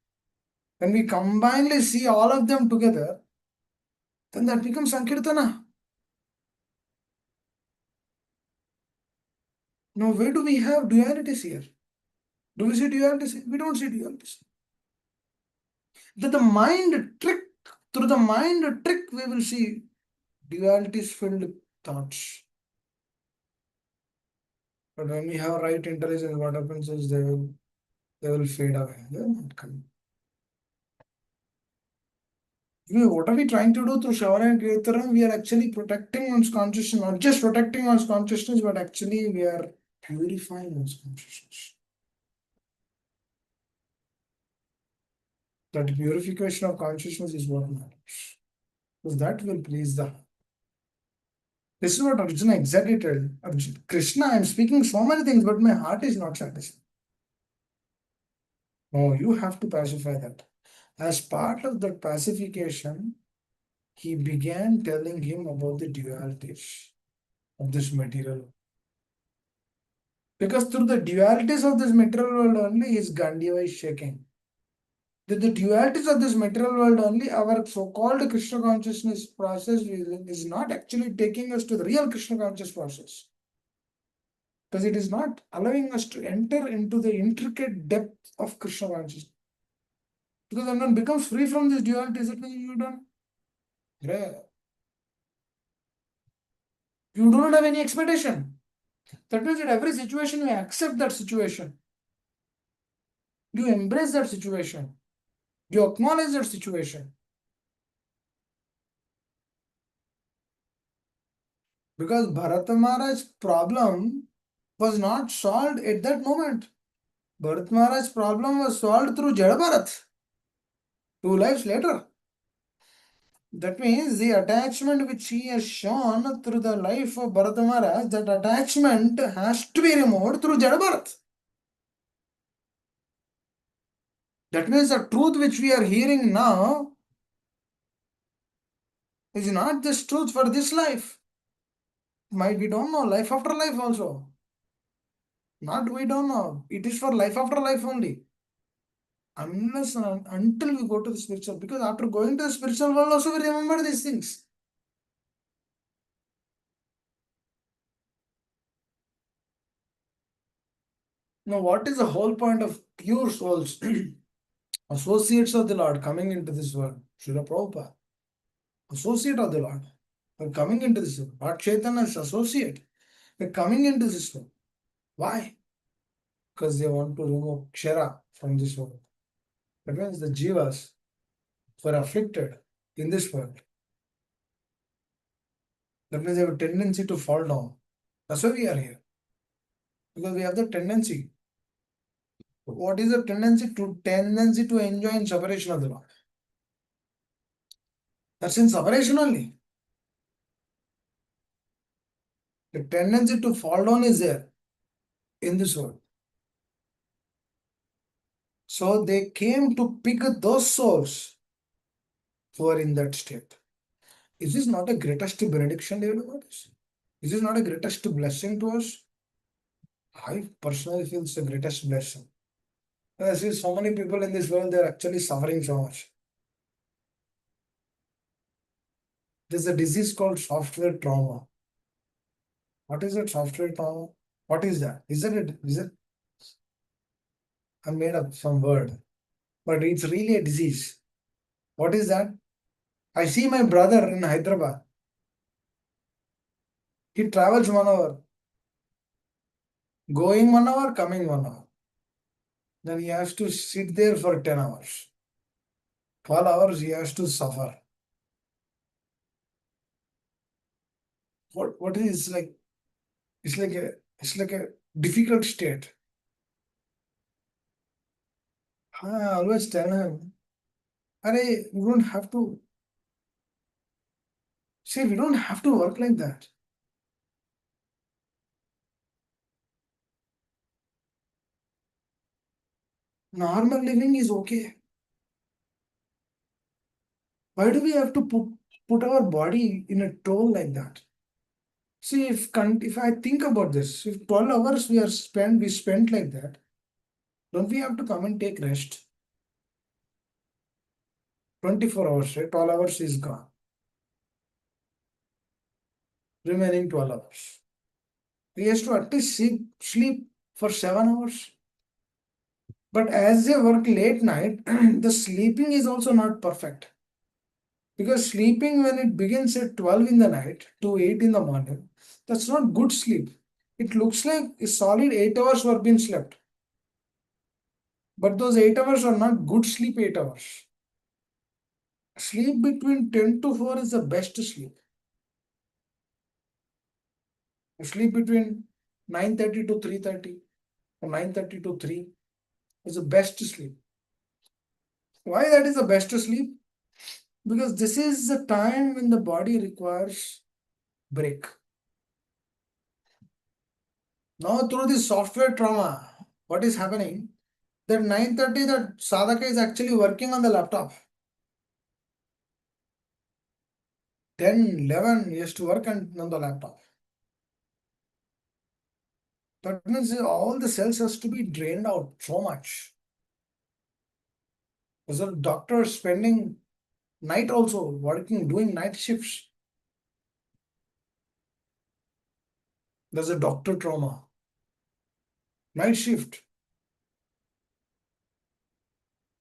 when we combinedly see all of them together, then that becomes Sankirtana. Now, where do we have dualities here? Do we see dualities? We don't see dualities. That the mind trick, through the mind trick, we will see dualities filled thoughts. But when we have right intelligence, what happens is they will fade away. They will not come. What are we trying to do through Shravana and Kirtanam? We are actually protecting one's consciousness, not just protecting one's consciousness, but actually we are purifying one's consciousness. That purification of consciousness is what matters. Because that will please the heart. This is what Arjuna exactly told. Krishna, I am speaking so many things, but my heart is not satisfied. No, you have to pacify that. As part of that pacification, he began telling him about the dualities of this material. Because through the dualities of this material world only, his Gandiva is shaking. The dualities of this material world only, our so-called Krishna consciousness process is not actually taking us to the real Krishna conscious process. Because it is not allowing us to enter into the intricate depth of Krishna consciousness. Because when one becomes free from this dualities, it means you do not have any expectation. That means in every situation you accept that situation. You embrace that situation. You acknowledge that situation. Because Bharata Maharaj's problem was not solved at that moment. Bharat Maharaj's problem was solved through Jada Bharat, 2 lives later. That means the attachment which he has shown through the life of Bharat Maharaj, that attachment has to be removed through Jada Bharat. That means the truth which we are hearing now is not this truth for this life. Might we don't know, life after life also. Not we don't know. It is for life after life only. Unless and until we go to the spiritual, because after going to the spiritual world also we remember these things. Now, what is the whole point of pure souls, associates of the Lord coming into this world? Srila Prabhupada, associate of the Lord. We're coming into this world. Lord Chaitanya is associate. We're coming into this world. Why? Because they want to remove Kshara from this world. That means the Jivas were afflicted in this world. That means they have a tendency to fall down. That's why we are here. Because we have the tendency. What is the tendency? Tendency to enjoy in separation of the Lord. That's in separation only. The tendency to fall down is there in this world. So they came to pick those souls who are in that state. Is this not a greatest benediction, dear devotees? Is this not a greatest blessing to us? I personally feel it's the greatest blessing. I see so many people in this world, they're actually suffering so much. There's a disease called software trauma. What is it, software trauma? What is that? Is it I made up some word, but it's really a disease. What is that? I see my brother in Hyderabad. He travels 1 hour, going 1 hour, coming 1 hour. Then he has to sit there for 10 hours. 12 hours he has to suffer. What is like? It's like a difficult state. I always tell him, Arey, we don't have to see, we don't have to work like that. Normal living is okay. Why do we have to put our body in a toll like that? See, if I think about this, if 12 hours we spent like that, don't we have to come and take rest? 24 hours, right? 12 hours is gone. Remaining 12 hours. We have to at least sleep for 7 hours. But as they work late night, the sleeping is also not perfect. Because sleeping when it begins at 12 in the night to 8 in the morning, that's not good sleep. It looks like a solid 8 hours were being slept. But those 8 hours are not good sleep 8 hours. Sleep between 10 to 4 is the best sleep. Sleep between 9:30 to 3:30 or 9:30 to 3 is the best sleep. Why that is the best sleep? Because this is the time when the body requires break. Now through this software trauma, what is happening? That 9:30 that sadhaka is actually working on the laptop. 10, 11 he has to work on the laptop. That means all the cells has to be drained out so much. There's a doctor spending night also working, doing night shifts. There's a doctor trauma. Night shift.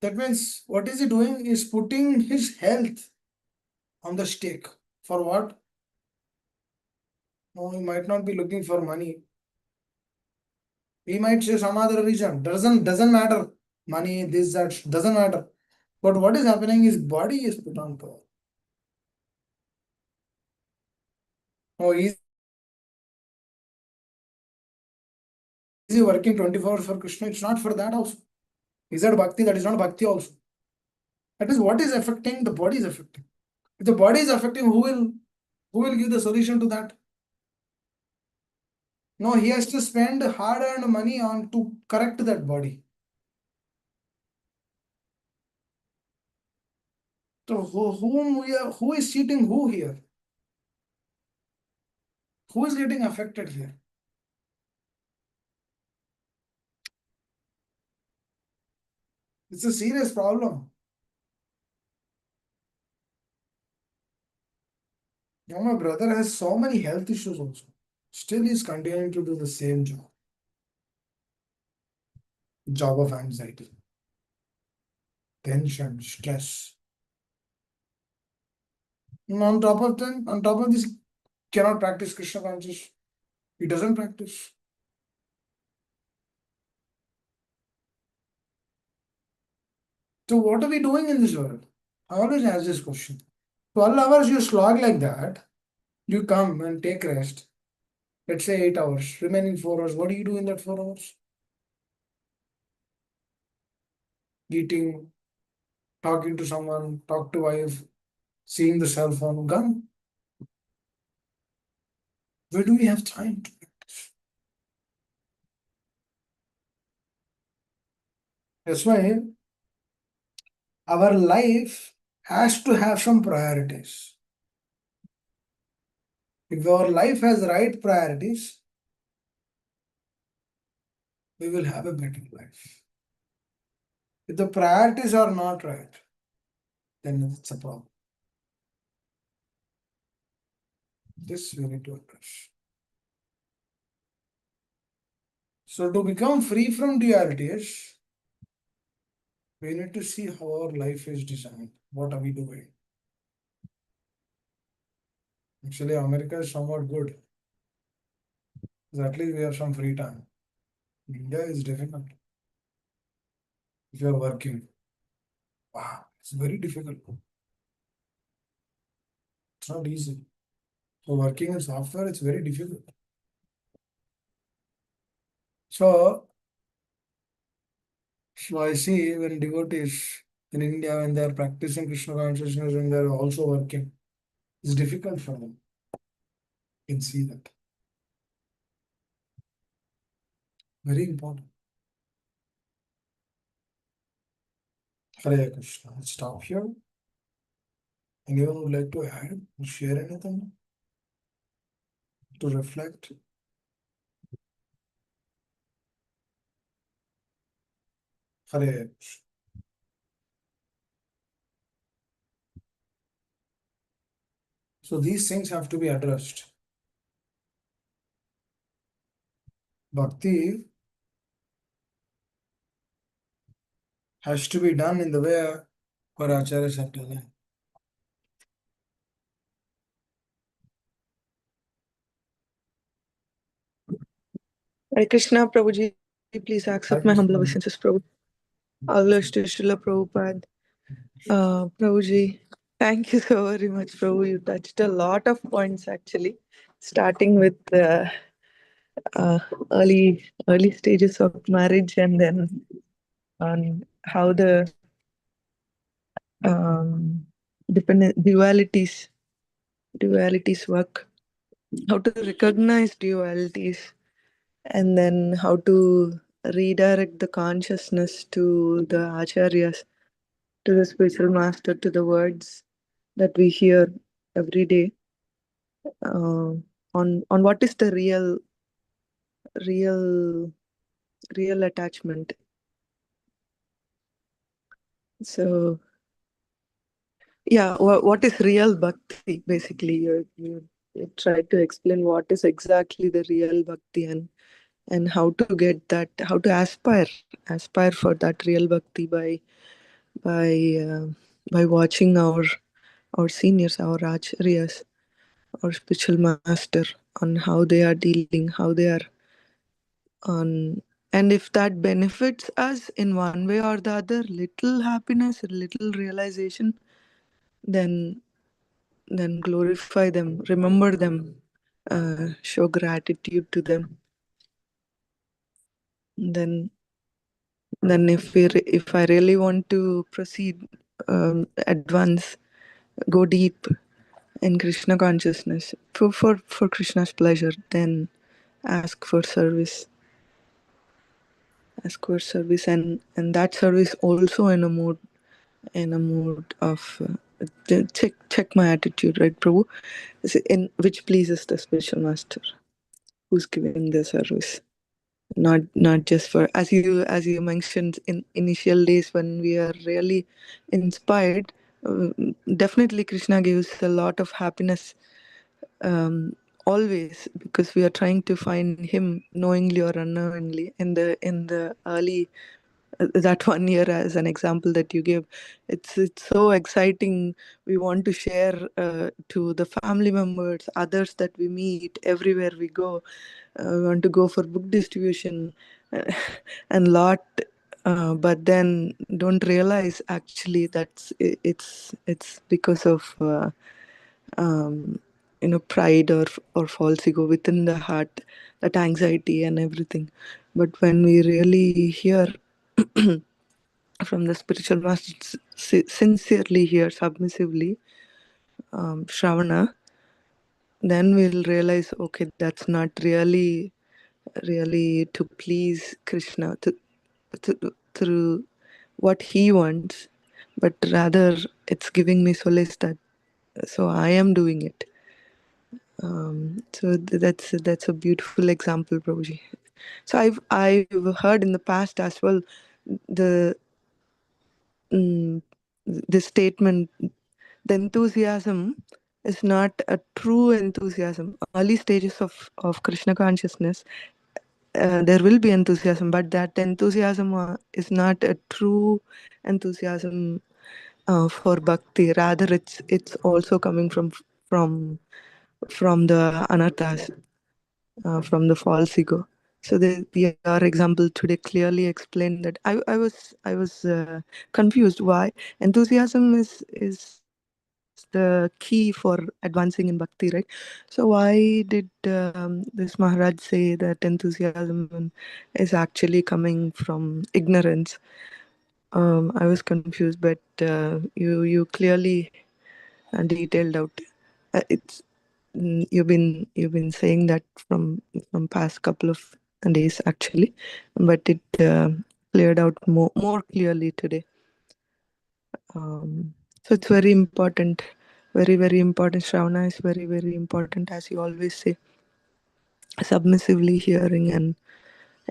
That means what is he doing? Is putting his health on the stake. For what? No, he might not be looking for money. He might say some other reason. Doesn't matter. Money, this, that, doesn't matter. But what is happening is body is put on power. Oh, is he working 24 hours for Krishna? It's not for that also. Is that bhakti? That is not bhakti also. That is what is affecting, the body is affecting. If the body is affecting, who will give the solution to that? No, he has to spend hard-earned money on to correct that body. So who is cheating who here? Who is getting affected here? It's a serious problem. Now my brother has so many health issues also. Still he's continuing to do the same job. Job of anxiety, tension, stress. And on top of this, cannot practice Krishna consciousness. He doesn't practice. So what are we doing in this world? I always ask this question. 12 hours you slog like that, you come and take rest. Let's say 8 hours, remaining 4 hours. What do you do in that 4 hours? Eating, talking to someone, talk to wife, seeing the cell phone, gone. Where do we have time to practice? That's why our life has to have some priorities. If our life has right priorities, we will have a better life. If the priorities are not right, then it's a problem. This we need to address. So to become free from dualities, we need to see how our life is designed. What are we doing? Actually, America is somewhat good. At least we have some free time. India is difficult. If you are working, wow, it's very difficult. It's not easy. So working in software, it's very difficult. So, so I see when devotees in India, when they are practicing Krishna consciousness and they are also working, it's difficult for them. You can see that. Very important. Hare Krishna. Let's stop here. Anyone would like to add or share anything to reflect? Hare Krishna. So these things have to be addressed. Bhakti has to be done in the way our acharyas have done it. Hare Krishna, Prabhuji, please accept my humble obeisances, Prabhu. Allash to Srila Prabhupada. Prabhuji, thank you so very much, Prabhu. You touched a lot of points actually, starting with uh, early stages of marriage and then on how the um, dependent dualities work, how to recognize dualities, and then how to redirect the consciousness to the acharyas, to the spiritual master, to the words that we hear every day, uh, on what is the real real attachment. So yeah, what is real bhakti? Basically, you try to explain what is exactly the real bhakti, and how to get that, how to aspire for that real bhakti by uh, by watching our seniors, our acharyas, our spiritual master, on how they are dealing, how they are on, and if that benefits us in one way or the other, little happiness, little realization, then glorify them, remember them, show gratitude to them. Then if I really want to proceed, advance, go deep in Krishna consciousness for Krishna's pleasure, then ask for service. Ask for service, and that service also in a mood of check my attitude, right, Prabhu? In which pleases the spiritual master who's giving the service, not just for, as you mentioned, in initial days when we are really inspired. Definitely Krishna gives a lot of happiness, always, because we are trying to find him knowingly or unknowingly in the early that 1 year as an example that you give. It's so exciting. We want to share to the family members, others that we meet everywhere we go. We want to go for book distribution and lot, but then don't realize actually it's because of pride or false ego within the heart, that anxiety and everything. But when we really hear from the spiritual master, sincerely hear, submissively, Shravana, then we'll realize, okay, that's not really to please Krishna through what he wants, but rather it's giving me solace that so I am doing it. So that's a beautiful example, Prabhuji. So I've heard in the past as well the mm, this statement, the enthusiasm is not a true enthusiasm. Early stages of Krishna consciousness, there will be enthusiasm, but that enthusiasm is not a true enthusiasm for bhakti. Rather, it's also coming from the anarthas, from the false ego. So your example today clearly explained that. I was confused why enthusiasm is the key for advancing in bhakti, right? So why did this Maharaj say that enthusiasm is actually coming from ignorance? I was confused, but you clearly detailed out. It's you've been saying that from past couple of days actually, but it cleared out more clearly today. So it's very important, very important. Shravana is very important, as you always say. Submissively hearing and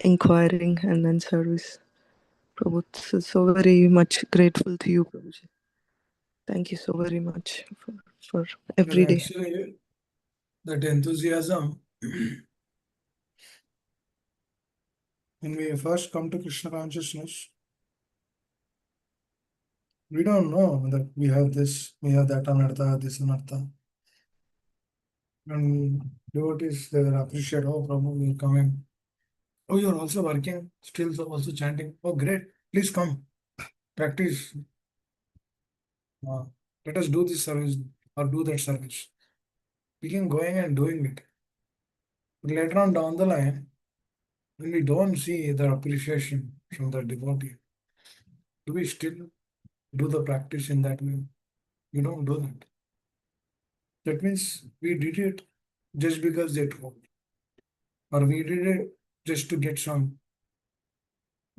inquiring, and then service. Prabhu, so very much grateful to you, Prabhuji. Thank you so very much for Well, every day. actually, that enthusiasm, when we first come to Krishna consciousness, we don't know that we have this, we have that anartha, this anartha. And devotees, they will appreciate, oh, Prabhu, you're coming. Oh, you're also working, still also chanting. Oh, great. Please come, practice. Uh, Let us do this service or do that service. We can going and doing it. But later on down the line, when we don't see the appreciation from the devotee, do we still do the practice in that way? We don't do that. That means we did it just because they told, or we did it just to get some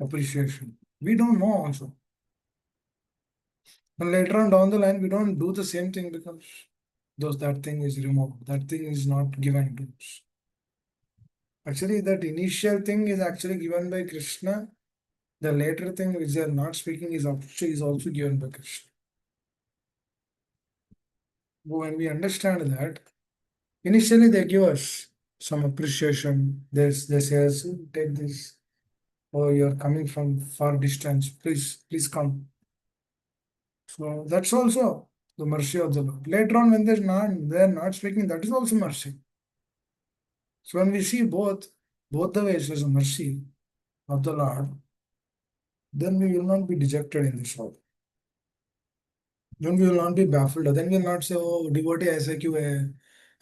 appreciation. We don't know also. And later on down the line, we don't do the same thing because that thing is removed. That thing is not given to us. Actually, that initial thing is actually given by Krishna. The later thing which they are not speaking is also given by Krishna. When we understand that, initially they give us some appreciation. They say us, take this. Oh, you're coming from far distance. Please come. So that's also the mercy of the Lord. Later on, when they're not speaking, that is also mercy. So when we see both the ways as a mercy of the Lord, then we will not be dejected in this world. Then we will not be baffled. Then we will not say, oh, devotee ऐसा क्यों है?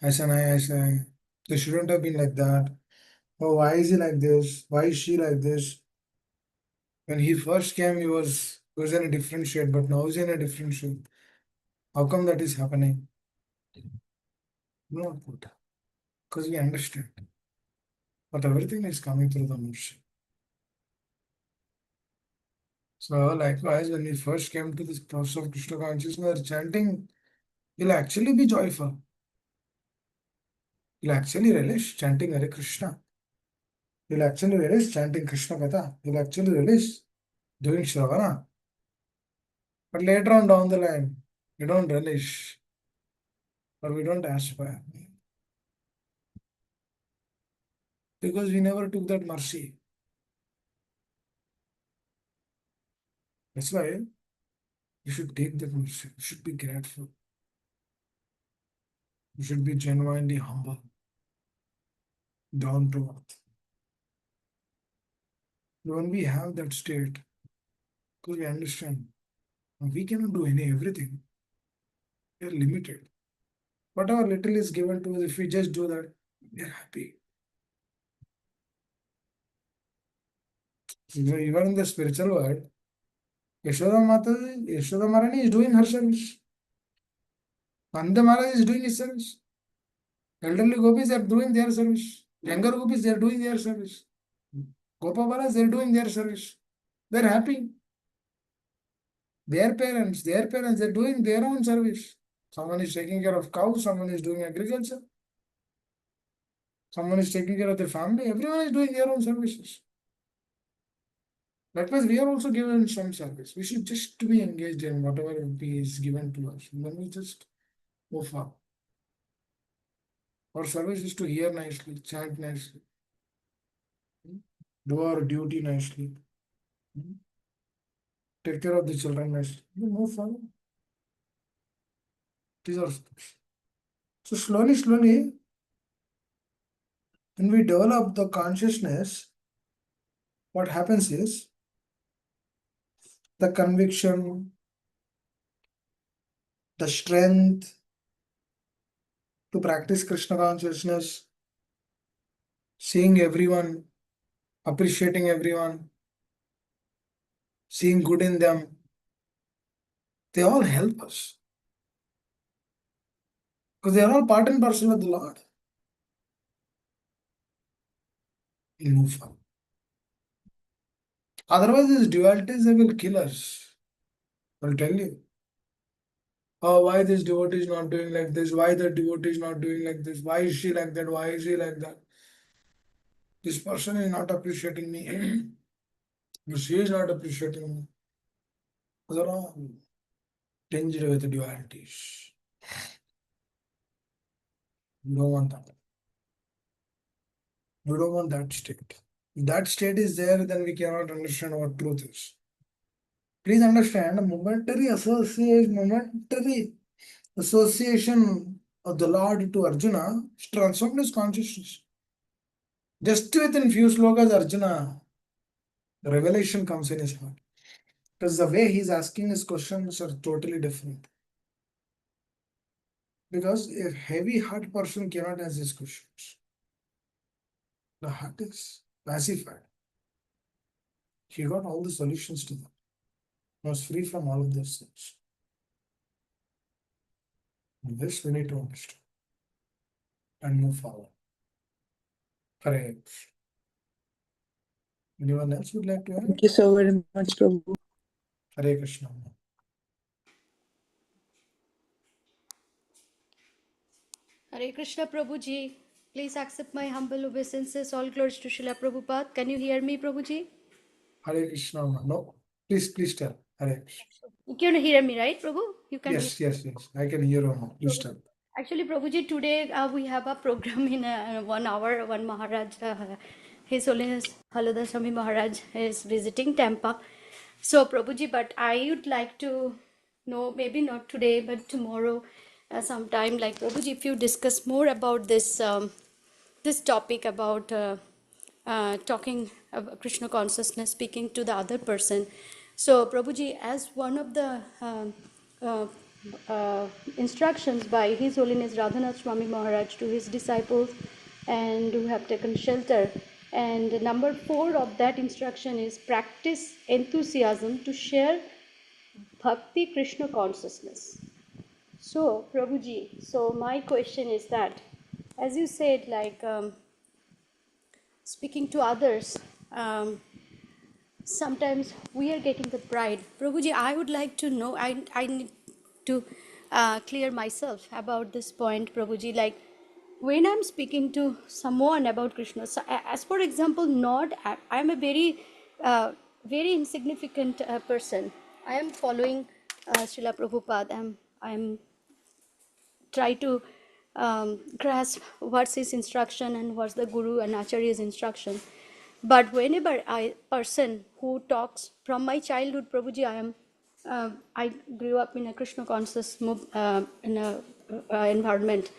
ऐसा नहीं ऐसा है. They shouldn't have been like that. Oh, why is he like this? Why is she like this? When he first came, he was in a different shade, but now he's in a different shade. How come that is happening? No, because we understand. But everything is coming through the mercy. So likewise, when we first came to this process of Krishna consciousness, chanting will actually be joyful. You'll actually relish chanting Hare Krishna. You'll actually relish chanting Krishna Katha. You'll actually relish doing Shravana. But later on down the line, we don't relish or we don't aspire because we never took that mercy. That's why you should take that mercy. You should be grateful. You should be genuinely humble, down to earth. When we have that state, because we understand we cannot do everything. We are limited. Whatever little is given to us, if we just do that, we are happy. Even in the spiritual world, Yashoda Maharani is doing her service. Nanda Maharaj is doing his service. Elderly gopis are doing their service. Younger gopis, they are doing their service. Gopabalas, they are doing their service. They are happy. Their parents, they are doing their own service. Someone is taking care of cows, someone is doing agriculture, someone is taking care of their family. Everyone is doing their own services. Likewise, we are also given some service. We should just be engaged in whatever is given to us. And then we just move forward. Our service is to hear nicely, chant nicely, do our duty nicely, take care of the children nicely. We move forward. These are steps. So slowly, when we develop the consciousness, what happens is the conviction, the strength to practice Krishna consciousness, seeing everyone, appreciating everyone, seeing good in them, they all help us. Because they are all part and parcel of the Lord. We move forward. Otherwise, these dualities they will kill us. I'll tell you. Oh, why this devotee is not doing like this? Why the devotee is not doing like this? Why is she like that? Why is he like that? This person is not appreciating me. But she is not appreciating me. Those are all tinged with dualities. We don't want that. We don't want that state. If that state is there, then we cannot understand what truth is. Please understand, momentary association of the Lord to Arjuna transformed his consciousness. Just within few slokas, Arjuna, the revelation comes in his heart. Because the way he's asking his questions are totally different. Because a heavy heart person cannot ask these questions. The heart is pacified. He got all the solutions to them. He was free from all of those things. And this we need to understand and move forward. Hare Krishna. Anyone else would like to add? Thank you so very much, Prabhu. Hare Krishna. Hare Krishna Prabhuji. Please accept my humble obeisances. All glories to Srila Prabhupada. Can you hear me, Prabhuji? Hare Krishna. No, please tell. Hare Krishna. You can hear me, right, Prabhu? You can hear. Yes. I can hear you. Please tell. Actually, Prabhuji, today we have a program in 1 hour. One Maharaj, His Holiness Halada Swami Maharaj is visiting Tampa. So, Prabhuji, but I would like to know, maybe not today, but tomorrow, sometime, like Prabhuji, if you discuss more about this topic about talking about Krishna consciousness, speaking to the other person. So, Prabhuji, as one of the uh, instructions by His Holiness Radhanath Swami Maharaj to his disciples and who have taken shelter, and number 4 of that instruction is practice enthusiasm to share Bhakti Krishna consciousness. So, Prabhuji, so my question is that, as you said, like speaking to others, sometimes we are getting the pride. Prabhuji, I would like to know, I need to clear myself about this point, Prabhuji. Like when I'm speaking to someone about Krishna, so, as for example, not, I'm a very insignificant person. I am following Srila Prabhupada. I'm try to grasp what's his instruction and what's the Guru and Acharya's instruction. But whenever person who talks from my childhood, Prabhuji, I grew up in a Krishna conscious in a environment.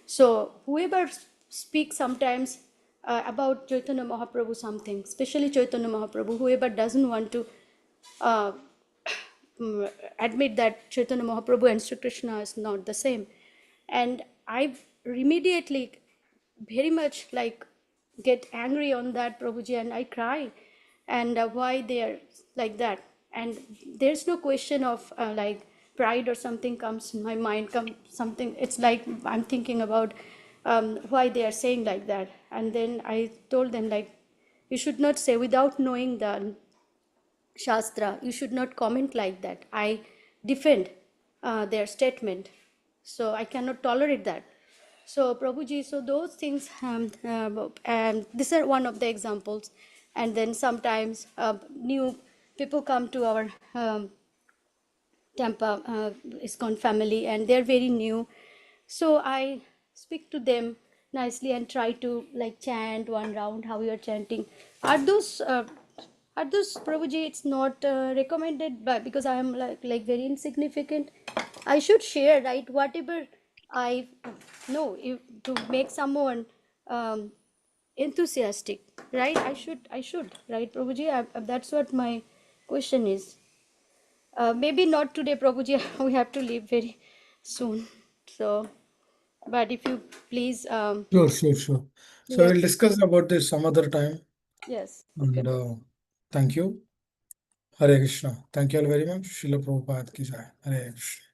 So whoever speaks sometimes about Chaitanya Mahaprabhu something, especially Chaitanya Mahaprabhu, whoever doesn't want to uh, admit that Chaitanya Mahaprabhu and Sri Krishna is not the same. And I immediately very much like get angry on that, Prabhuji, and I cry. And why they are like that. And there's no question of like pride or something comes in my mind, something, it's like I'm thinking about why they are saying like that. And then I told them like, you should not say without knowing the Shastra, you should not comment like that. I defend their statement. So I cannot tolerate that. So Prabhuji, so those things, and these are one of the examples. And then sometimes new people come to our Tampa ISKCON family, and they're very new. So I speak to them nicely and try to like chant one round how you are chanting. Are those Prabhuji? It's not recommended, but because I am like very insignificant, I should share, right, whatever I know, if, to make someone um, enthusiastic, right? I should, right, Prabhuji? That's what my question is. Maybe not today, Prabhuji. We have to leave very soon. So, but if you please, Sure. So yes, we'll discuss about this some other time. yes, okay, And thank you. Hare Krishna. Thank you all very much. Srila Prabhupada ki jai. Hare Krishna.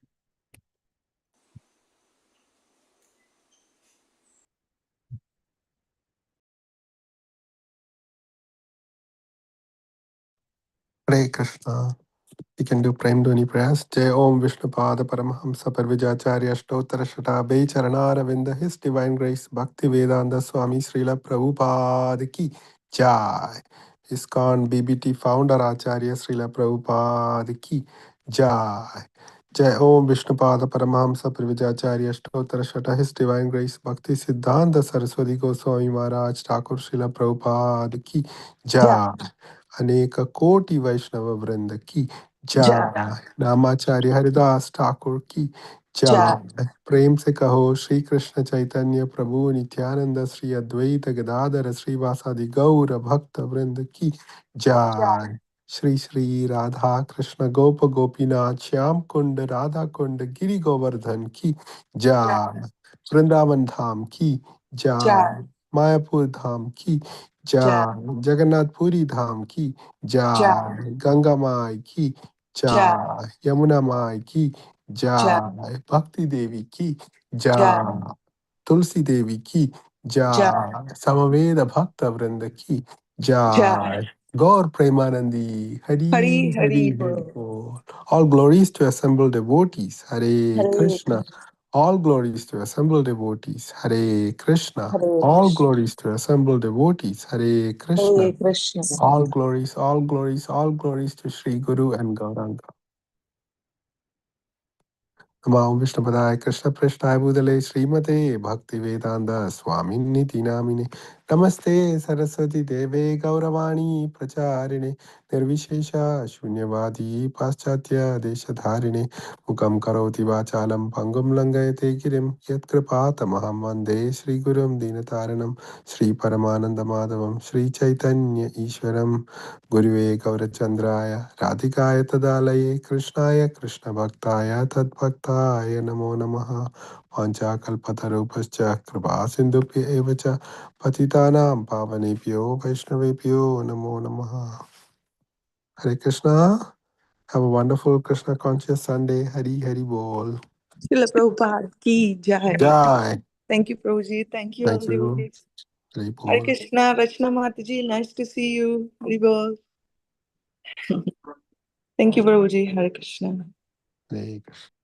Hare Krishna. We can do Prime Dhoni prayers. Jai Om Vishnupada Paramahamsa Parvijacharya Ashtottara Shatabe Charanaravindha. His Divine Grace Bhakti Vedanta Swami Srila Prabhupada ki Jai. ISKCON BBT Founder Acharya Srila Prabhupada ki Jai. Jai Om Vishnupada Paramahamsa Parvijacharya Ashtottara Shata. His Divine Grace Bhakti Siddhanta Saraswati Goswami Maharaj Thakur Srila Prabhupada ki Jai. अनेक कोटि वैष्णव वृंद की जय। नामाचार्य हरिदास ठाकुर की जय। प्रेम से कहो श्री कृष्ण चैतन्य प्रभु नित्यानंद श्री अद्वैत गदाधर श्रीवासादि गौर भक्त वृंद की जय। श्री श्री राधा कृष्ण गोप गोपीनाथ श्याम कुंड राधा कुंड गिरि गोवर्धन की जय। वृंदावन धाम की जय। मायापुर धाम की जय। जगन्नाथपुरी धाम की जय। गंगा माई की जय। यमुना माई की जय। भक्ति देवी की जय। तुलसी देवी की जय। समवेद भक्त वृंद की जय। गौर प्रेमानंदी हरि हरि हरि बोल। All glories to assembled devotees. Hare Krishna. All glories to assembled devotees. Hare Krishna. All glories to assembled devotees. Hare Krishna. All glories, all glories, all glories to Sri Guru and Gauranga. नमो विष्णुपदाय कृष्ण पृष्ठाय भूतले श्रीमते भक्ति वेदांत स्वामी निति नामिने नमस्ते सरस्वती देवे गौरवाणी प्रचारिणे निर्विशेष शून्यवादी पाश्चात्य देशधारिणे मुखं करोति वाचालं पंगुं लंघयते गिरिं यत्कृपातमहं वन्दे श्रीगुरुं दीनतारिणं श्रीपरमानन्दमाधवं श्रीचैतन्य ईश्वरं गुरुवे गौरचन्द्राय राधिकाय तदालये कृष्णाय कृष्णभक्ताय तद्भक्ताय नमो नमः वाञ्छाकल्पतरुभ्यश्च कृपा सिन्धुभ्य एव च पतितानां पावनेभ्यो वैष्णवेभ्यो नमो नमः हरे Krishna have a wonderful Krishna conscious Sunday. Hari Hari Bol. Srila Prabhupada ki jai. Jai. Thank you, Prabhuji. Thank you, all Thank you. devotees. Hari Hare Bol. Krishna, Rachna Mataji, nice to see you. Hari Bol. Thank you, Prabhuji. Hare Krishna. Hare Krishna.